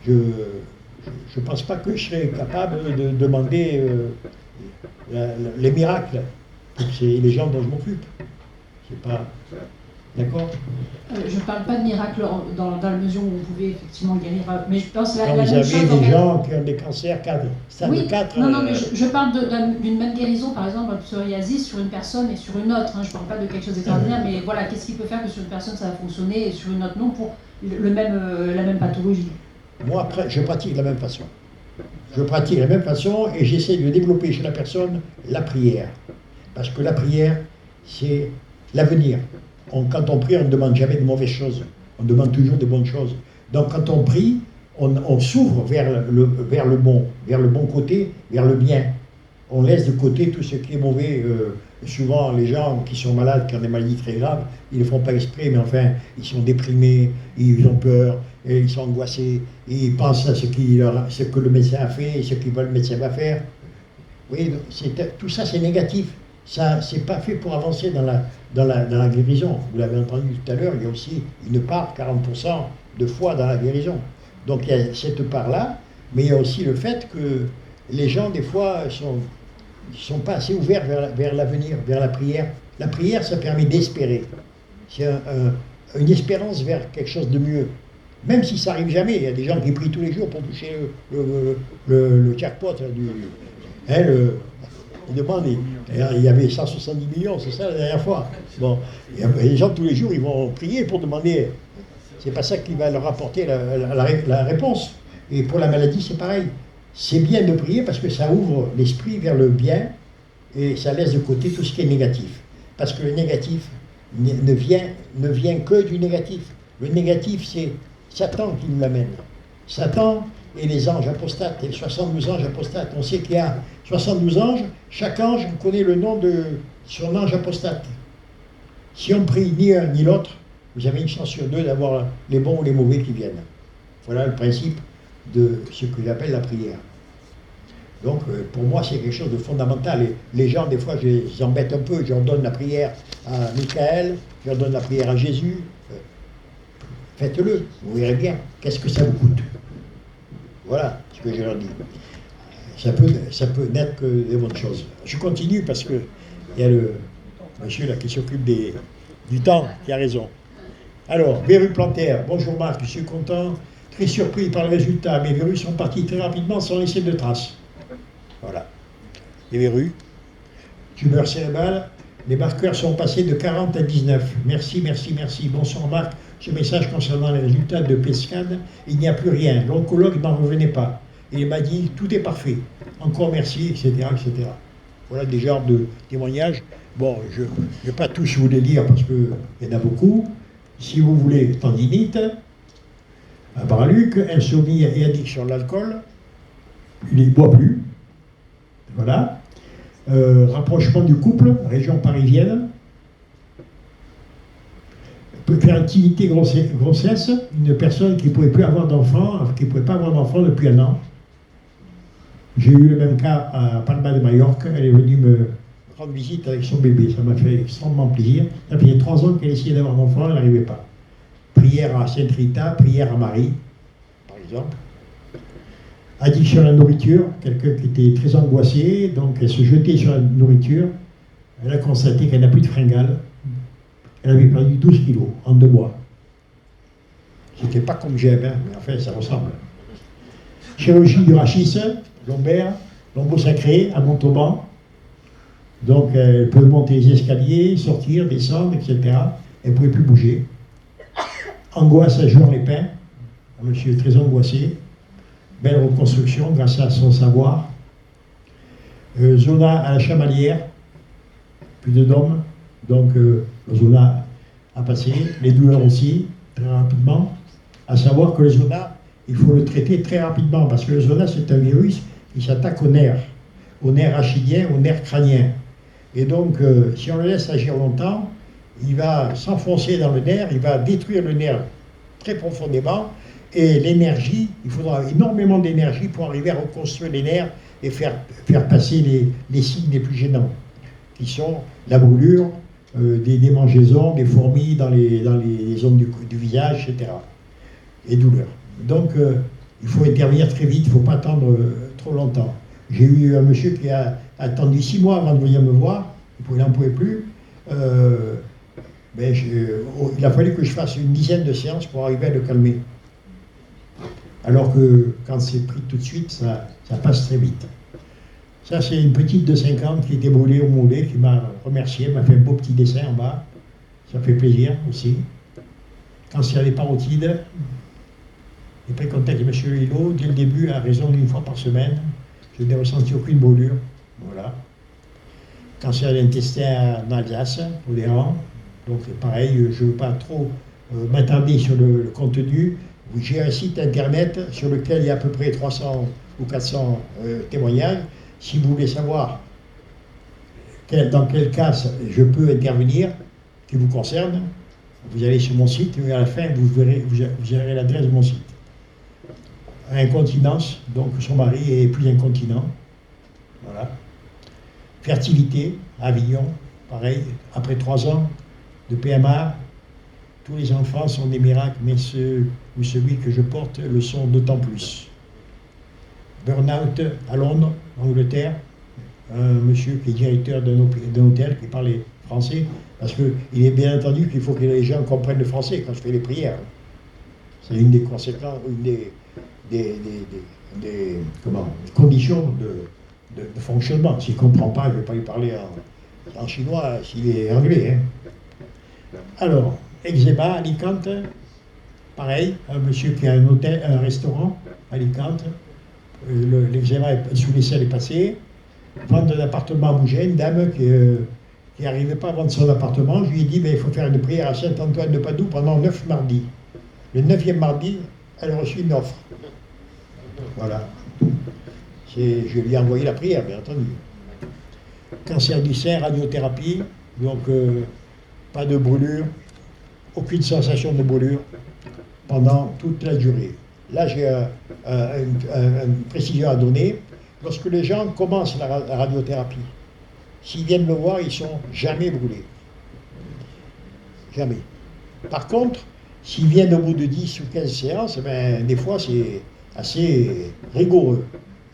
Je ne pense pas que je serais capable de demander les miracles. C'est les gens dont je m'occupe. C'est pas... D'accord.
Je ne parle pas de miracle dans la mesure où vous pouvez effectivement guérir, mais je pense
Quand
la
vous
même
avez
chose.
des gens qui ont des cancers stade
Oui,
4...
non, mais je parle d'une même guérison, par exemple, un psoriasis sur une personne et sur une autre. Je ne parle pas de quelque chose d'extraordinaire, mais voilà, qu'est-ce qui peut faire que sur une personne ça va fonctionner et sur une autre non pour la même pathologie?
Moi, après, je pratique de la même façon. Je pratique de la même façon et j'essaie de développer chez la personne la prière. Parce que la prière, c'est l'avenir. Quand on prie, on ne demande jamais de mauvaises choses. On demande toujours de bonnes choses. Donc quand on prie, on s'ouvre vers le bon côté, vers le bien. On laisse de côté tout ce qui est mauvais. Souvent, les gens qui sont malades, qui ont des maladies très graves, ils ne le font pas exprès, mais enfin, ils sont déprimés, ils ont peur, et ils sont angoissés, et ils pensent à ce que le médecin a fait, et ce que le médecin va faire. Oui, tout ça, c'est négatif. Ça, c'est pas fait pour avancer dans la guérison. Vous l'avez entendu tout à l'heure, il y a aussi une part, 40% de foi dans la guérison. Donc il y a cette part-là, mais il y a aussi le fait que les gens, des fois, sont pas assez ouverts vers l'avenir, vers la prière. La prière, ça permet d'espérer. C'est une espérance vers quelque chose de mieux. Même si ça n'arrive jamais, il y a des gens qui prient tous les jours pour toucher le jackpot ils demandent, il y avait 170 millions, c'est ça la dernière fois. Bon, les gens tous les jours, ils vont prier pour demander. C'est pas ça qui va leur apporter la réponse. Et pour la maladie, c'est pareil. C'est bien de prier parce que ça ouvre l'esprit vers le bien et ça laisse de côté tout ce qui est négatif. Parce que le négatif ne vient que du négatif. Le négatif, c'est Satan qui nous l'amène. Satan et les anges apostates, et les 72 anges apostates. On sait qu'il y a 72 anges, chaque ange, on connaît le nom de son ange apostate. Si on prie ni un ni l'autre, vous avez une chance sur deux d'avoir les bons ou les mauvais qui viennent. Voilà le principe de ce que j'appelle la prière. Donc pour moi c'est quelque chose de fondamental. Et les gens des fois je les embête un peu, je leur donne la prière à Michael, je leur donne la prière à Jésus. Faites-le, vous verrez bien, qu'est-ce que ça vous coûte. Voilà ce que je leur dis. Ça peut n'être que des bonnes choses. Je continue parce que il y a le monsieur là qui s'occupe du temps qui a raison. Alors, verrues plantaires. Bonjour Marc, je suis content, très surpris par le résultat. Mes verrues sont parties très rapidement sans laisser de traces. Voilà. Les verrues. Tumeur cérébrale. Les marqueurs sont passés de 40 à 19. Merci, merci, merci. Bonsoir Marc. Ce message concernant les résultats de PESCAD, il n'y a plus rien. L'oncologue n'en revenait pas. Il m'a dit tout est parfait. Encore merci, etc., etc. Voilà des genres de témoignages. Bon, je ne vais pas tous vous les lire parce qu'il y en a beaucoup. Si vous voulez, tendinite, paraluc, insomnie et addiction à l'alcool, il ne boit plus. Voilà. Rapprochement du couple, région parisienne. Fertilité grossesse, une personne qui ne pouvait plus avoir d'enfant, qui ne pouvait pas avoir d'enfant depuis 1 an. J'ai eu le même cas à Palma de Majorque, elle est venue me rendre visite avec son bébé, ça m'a fait extrêmement plaisir. Ça faisait 3 ans qu'elle essayait d'avoir un enfant, elle n'arrivait pas. Prière à Sainte Rita, prière à Marie, par exemple. Addiction à la nourriture, quelqu'un qui était très angoissé, donc elle se jetait sur la nourriture, elle a constaté qu'elle n'a plus de fringales. Elle avait perdu 12 kilos en 2 mois. C'était pas comme j'aime, mais enfin ça ressemble. Chirurgie du rachis, lombaire, lombo sacré, à Montauban. Donc elle peut monter les escaliers, sortir, descendre, etc. Elle ne pouvait plus bouger. Angoisse à Juan-les-Pins, un monsieur très angoissé. Belle reconstruction grâce à son savoir. Zona à la Chamalière, plus de dôme. Donc le zona a passé, les douleurs aussi, très rapidement. À savoir que le zona, il faut le traiter très rapidement, parce que le zona, c'est un virus qui s'attaque au nerf rachidien, au nerf crânien. Et donc, si on le laisse agir longtemps, il va s'enfoncer dans le nerf, il va détruire le nerf très profondément, Et l'énergie, il faudra énormément d'énergie pour arriver à reconstruire les nerfs et faire passer les signes les plus gênants, qui sont la brûlure, des démangeaisons, des fourmis dans les zones du visage, etc. Et douleurs. Donc, il faut intervenir très vite, il ne faut pas attendre trop longtemps. J'ai eu un monsieur qui a attendu 6 mois avant de venir me voir, il n'en pouvait plus. Il a fallu que je fasse une dizaine de séances pour arriver à le calmer. Alors que quand c'est pris tout de suite, ça passe très vite. Ça, c'est une petite de 5 ans qui était brûlée au mollet, qui m'a remercié, m'a fait un beau petit dessin en bas. Ça fait plaisir aussi. Cancer des parotides. J'ai pris contact avec M. Hulot dès le début, à raison d'une fois par semaine. Je n'ai ressenti aucune brûlure. Voilà. Cancer de l'intestin en Alsace, au Déran. Donc pareil, je ne veux pas trop m'attarder sur le contenu. J'ai un site internet sur lequel il y a à peu près 300 ou 400 témoignages. Si vous voulez savoir dans quel cas je peux intervenir, qui vous concerne, vous allez sur mon site et à la fin vous verrez l'adresse de mon site. Incontinence, donc son mari est plus incontinent. Voilà. Fertilité, Avignon, pareil, après 3 ans de PMA, tous les enfants sont des miracles, mais ceux ou celui que je porte le sont d'autant plus. Burnout à Londres, Angleterre, un monsieur qui est directeur d'un hôtel qui parlait français, parce qu'il est bien entendu qu'il faut que les gens comprennent le français quand je fais les prières. C'est une des conséquences, une des conditions de fonctionnement. S'il ne comprend pas, je ne vais pas lui parler en chinois s'il est anglais. Hein. Alors, eczéma, Alicante, pareil, un monsieur qui a un restaurant, Alicante, l'eczéma sous les selles est passé. Vendre un appartement à Mougins, une dame qui n'arrivait pas à vendre son appartement, je lui ai dit, il faut faire une prière à Saint-Antoine de Padoue pendant 9 mardis. Le 9e mardi, elle a reçu une offre. Voilà. Je lui ai envoyé la prière, bien entendu. Cancer du sein, radiothérapie, donc pas de brûlure, aucune sensation de brûlure pendant toute la durée. Là, j'ai une précision à donner. Lorsque les gens commencent la radiothérapie, s'ils viennent me voir, ils ne sont jamais brûlés. Jamais. Par contre, s'ils viennent au bout de 10 ou 15 séances, des fois, c'est assez rigoureux.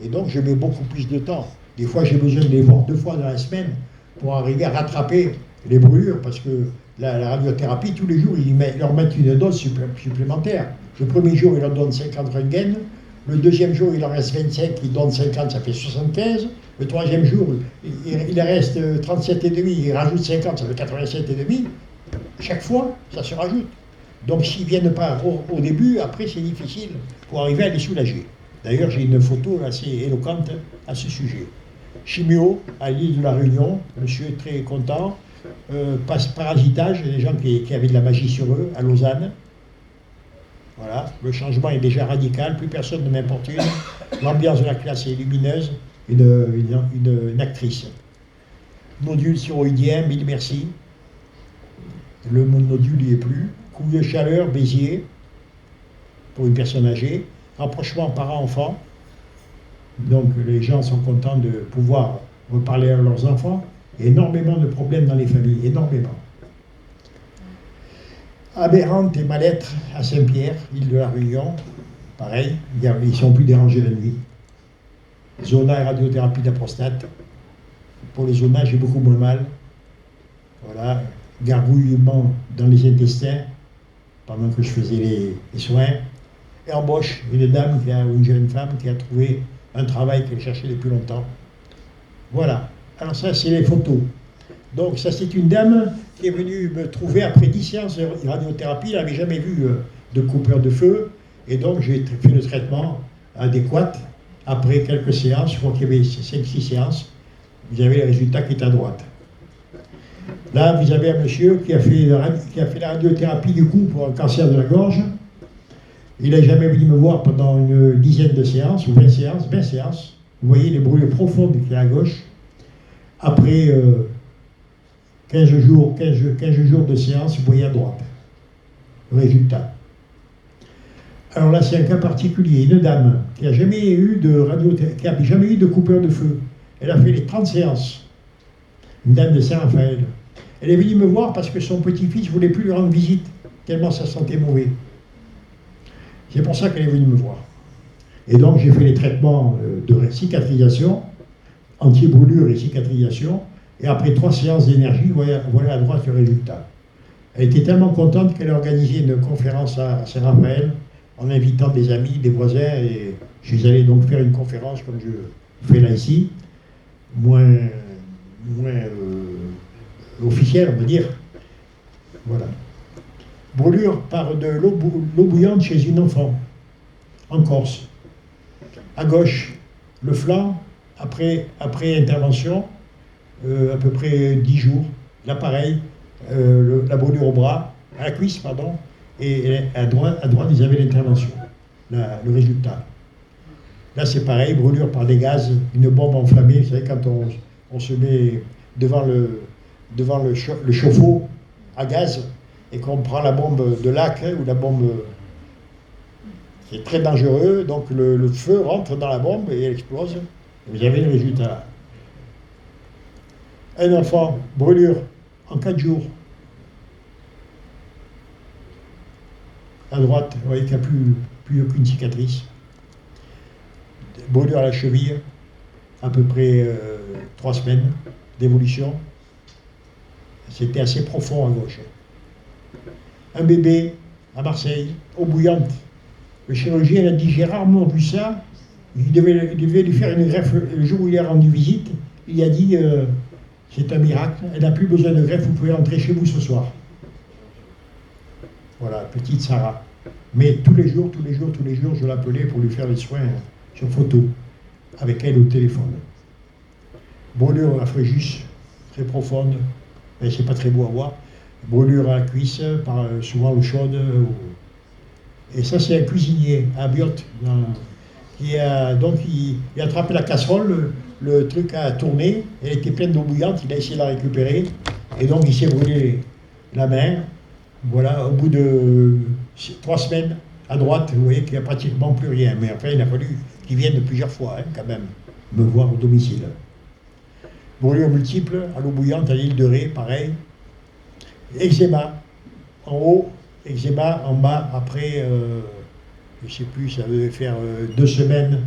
Et donc, je mets beaucoup plus de temps. Des fois, j'ai besoin de les voir 2 fois dans la semaine pour arriver à rattraper les brûlures, parce que la radiothérapie, tous les jours, ils leur mettent une dose supplémentaire. Le premier jour, ils leur donnent 50 röntgen. Le deuxième jour, il en reste 25, ils donnent 50, ça fait 75. Le troisième jour, il reste 37,5, ils rajoutent 50, ça fait 87,5. Chaque fois, ça se rajoute. Donc s'ils ne viennent pas au début, après c'est difficile pour arriver à les soulager. D'ailleurs, j'ai une photo assez éloquente à ce sujet. Chimio, à l'île de la Réunion, monsieur est très content. Parasitage, il y a des gens qui avaient de la magie sur eux, à Lausanne. Voilà, le changement est déjà radical, plus personne ne m'importune. L'ambiance de la classe est lumineuse, une actrice. Nodule thyroïdien, mille merci. Le nodule n'y est plus. Coup de chaleur, Béziers, pour une personne âgée. Rapprochement parents-enfants. Donc les gens sont contents de pouvoir reparler à leurs enfants. Énormément de problèmes dans les familles, énormément. Aberrante et mal-être à Saint-Pierre, île de la Réunion, pareil, ils ne sont plus dérangés la nuit. Zona et radiothérapie de la prostate. Pour les zonas, j'ai beaucoup moins mal. Voilà, gargouillement dans les intestins pendant que je faisais les soins. Et embauche, une jeune femme qui a trouvé un travail qu'elle cherchait depuis longtemps. Voilà. Alors ça, c'est les photos. Donc ça, c'est une dame qui est venue me trouver après 10 séances de radiothérapie. Elle n'avait jamais vu de coupeur de feu. Et donc, j'ai fait le traitement adéquat. Après quelques séances, je crois qu'il y avait 5-6 séances, vous avez le résultat qui est à droite. Là, vous avez un monsieur qui a fait la radiothérapie du cou pour un cancer de la gorge. Il n'a jamais venu me voir pendant une dizaine de séances, ou 20 séances. Vous voyez les brûlures profondes qui est à gauche. Après 15 jours de séance, vous voyez à droite le résultat. Alors là, c'est un cas particulier. Une dame qui n'a jamais eu qui n'a jamais eu de coupeur de feu. Elle a fait les 30 séances. Une dame de Saint-Raphaël. Elle est venue me voir parce que son petit-fils ne voulait plus lui rendre visite, tellement ça sentait mauvais. C'est pour ça qu'elle est venue me voir. Et donc, j'ai fait les traitements de cicatrisation, anti-brûlure et cicatrisation. Et après 3 séances d'énergie, voilà à droite le résultat. Elle était tellement contente qu'elle a organisé une conférence à Saint-Raphaël en invitant des amis, des voisins. Et je suis allé donc faire une conférence comme je fais là ici, moins officielle, on va dire. Voilà. Brûlure par de l'eau bouillante chez une enfant, en Corse. À gauche, le flanc, après intervention, à peu près 10 jours. Là, pareil, la brûlure au bras, à la cuisse, pardon, et à droite, ils avaient l'intervention, le résultat. Là, c'est pareil, brûlure par des gaz, une bombe enflammée. Vous savez, quand on se met devant le chauffe-eau à gaz et qu'on prend la bombe de lac ou la bombe qui est très dangereux, donc le feu rentre dans la bombe et elle explose. Et vous avez le résultat. Un enfant, brûlure en 4 jours. À droite, vous voyez qu'il n'y a plus aucune cicatrice. Brûlure à la cheville, à peu près 3 semaines d'évolution. C'était assez profond à gauche. Un bébé à Marseille, eau bouillante. Le chirurgien a dit, j'ai rarement vu ça. Il devait lui faire une greffe le jour où il est rendu visite. Il a dit, c'est un miracle, elle n'a plus besoin de greffe, vous pouvez rentrer chez vous ce soir. Voilà, petite Sarah. Mais tous les jours, je l'appelais pour lui faire les soins sur photo, avec elle au téléphone. Brûlure à Fréjus, très profonde, mais c'est pas très beau à voir. Brûlure à la cuisse, par souvent l'eau chaude. Et ça, c'est un cuisinier à Biote, qui a attrapé la casserole, le truc a tourné, elle était pleine d'eau bouillante, il a essayé de la récupérer, et donc il s'est brûlé la main. Voilà, au bout de 3 semaines, à droite, vous voyez qu'il n'y a pratiquement plus rien. Mais après, il a fallu qu'il vienne plusieurs fois, quand même, me voir au domicile. Brûlure multiple, à l'eau bouillante, à l'île de Ré, pareil. Eczéma, en haut, eczéma en bas, après, je ne sais plus, ça devait faire 2 semaines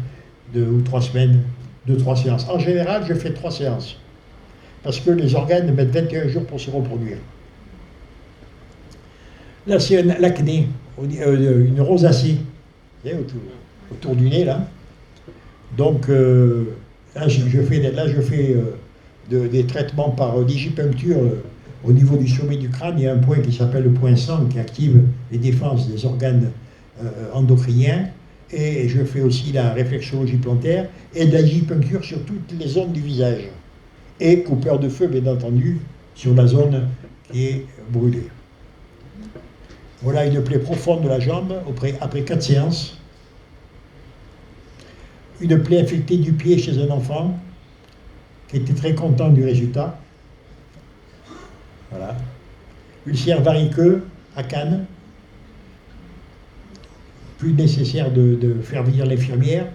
ou 3 semaines, 2-3 séances. En général, je fais 3 séances, parce que les organes mettent 21 jours pour se reproduire. Là, c'est l'acné, une rosacée, vous voyez, autour du nez, là. Donc, là, je fais des traitements par digipuncture au niveau du sommet du crâne. Il y a un point qui s'appelle le point 100 qui active les défenses des organes endocriniens. Et je fais aussi la réflexologie plantaire et de la digipuncture sur toutes les zones du visage. Et coupeur de feu, bien entendu, sur la zone qui est brûlée. Voilà une plaie profonde de la jambe après 4 séances. Une plaie infectée du pied chez un enfant qui était très content du résultat. Voilà. Ulcère variqueux à Cannes. Plus nécessaire de faire venir l'infirmière.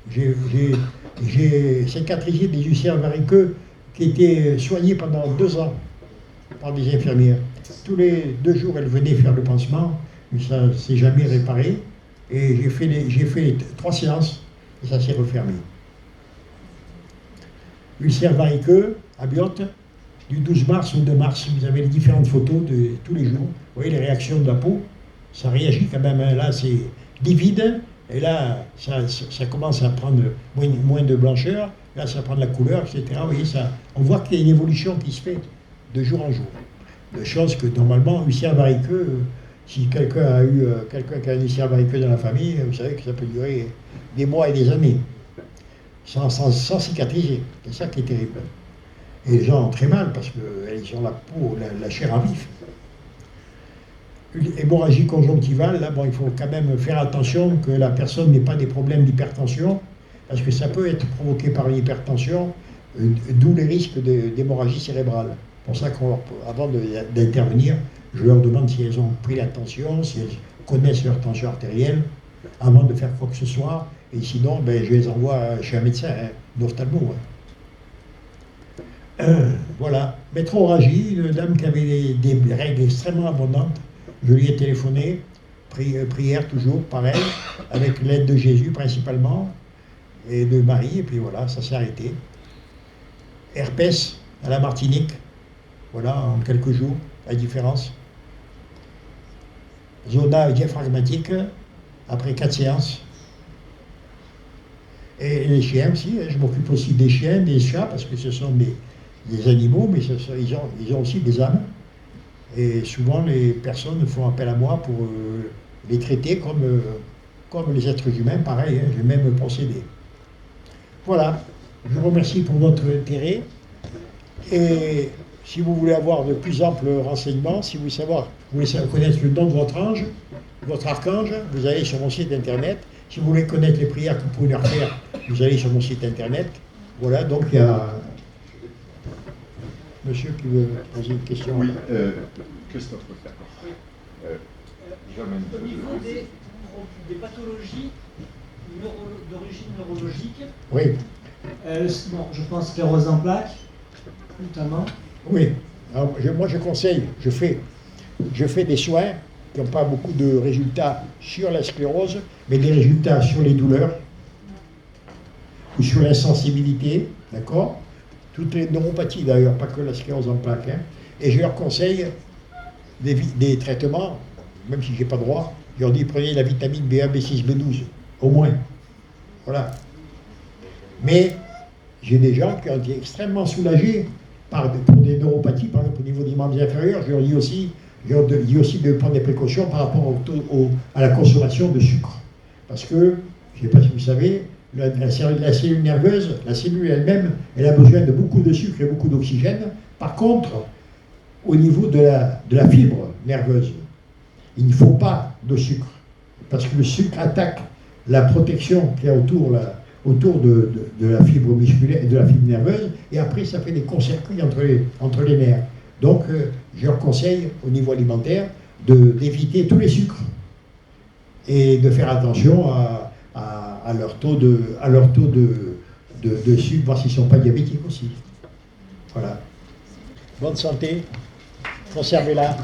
J'ai cicatrisé des ulcères variqueux qui étaient soignés pendant 2 ans par des infirmières. Tous les 2 jours, elles venaient faire le pansement, mais ça ne s'est jamais réparé. Et j'ai fait 3 séances et ça s'est refermé. Ulcère variqueux à Biote, du 12 mars au 2 mars, vous avez les différentes photos de tous les jours. Vous voyez les réactions de la peau, ça réagit quand même. Là, c'est livide, et là, ça commence à prendre moins de blancheur, là, ça prend de la couleur, etc. Vous voyez, on voit qu'il y a une évolution qui se fait de jour en jour. De choses que, normalement, ulcère variqueux, si quelqu'un a un ulcère variqueux dans la famille, vous savez que ça peut durer des mois et des années, sans cicatriser. C'est ça qui est terrible. Et les gens ont très mal, parce qu'ils ont la peau, la chair à vif. Hémorragie conjonctivale, là, bon, il faut quand même faire attention que la personne n'ait pas des problèmes d'hypertension, parce que ça peut être provoqué par l'hypertension, d'où les risques d'hémorragie cérébrale. C'est pour ça qu'avant d'intervenir, je leur demande si elles ont pris la tension, si elles connaissent leur tension artérielle, avant de faire quoi que ce soit. Et sinon, ben, je les envoie chez un médecin, un ophtalmo. Voilà. Maître Oragi, une dame qui avait des règles extrêmement abondantes. Je lui ai téléphoné, prière toujours, pareil, avec l'aide de Jésus principalement, et de Marie, et puis voilà, ça s'est arrêté. Herpès à la Martinique, voilà, en quelques jours, la différence. Zona diaphragmatique, après 4 séances. Et les chiens aussi, je m'occupe aussi des chiens, des chats, parce que ce sont des animaux, mais ils ont aussi des âmes. Et souvent, les personnes font appel à moi pour les traiter comme les êtres humains, pareil, hein, j'ai même procédé. Voilà, je vous remercie pour votre intérêt. Et si vous voulez avoir de plus amples renseignements, si vous voulez connaître le nom de votre ange, votre archange, vous allez sur mon site internet. Si vous voulez connaître les prières que vous pouvez leur faire, vous allez sur mon site internet. Voilà, donc il y a monsieur qui veut poser une question.
Oui, Christophe peut faire.
Au niveau des pathologies d'origine neurologique,
Oui.
bon, je pense sclérose en plaques, notamment.
Oui. Alors, moi, je conseille, je fais des soins qui n'ont pas beaucoup de résultats sur la sclérose, mais des résultats sur les douleurs ou sur l'insensibilité, d'accord? Toutes les neuropathies d'ailleurs, pas que la sclérose en plaques. Hein. Et je leur conseille des traitements, même si je n'ai pas droit, je leur dis prenez la vitamine B1, B6, B12, au moins. Voilà. Mais j'ai des gens qui ont été extrêmement soulagés pour des neuropathies, par exemple au niveau des membres inférieurs. Je leur dis aussi de prendre des précautions par rapport à la consommation de sucre. Parce que, je ne sais pas si vous savez, la cellule nerveuse, la cellule elle-même, elle a besoin de beaucoup de sucre et beaucoup d'oxygène. Par contre, au niveau de la fibre nerveuse, il ne faut pas de sucre. Parce que le sucre attaque la protection qu'il y a autour de la fibre musculaire et de la fibre nerveuse, et après ça fait des court-circuits entre les nerfs. Donc, je leur conseille, au niveau alimentaire, d'éviter tous les sucres et de faire attention à leur taux de sucre, voir s'ils ne sont pas diabétiques aussi. Voilà. Bonne santé, conservez-la.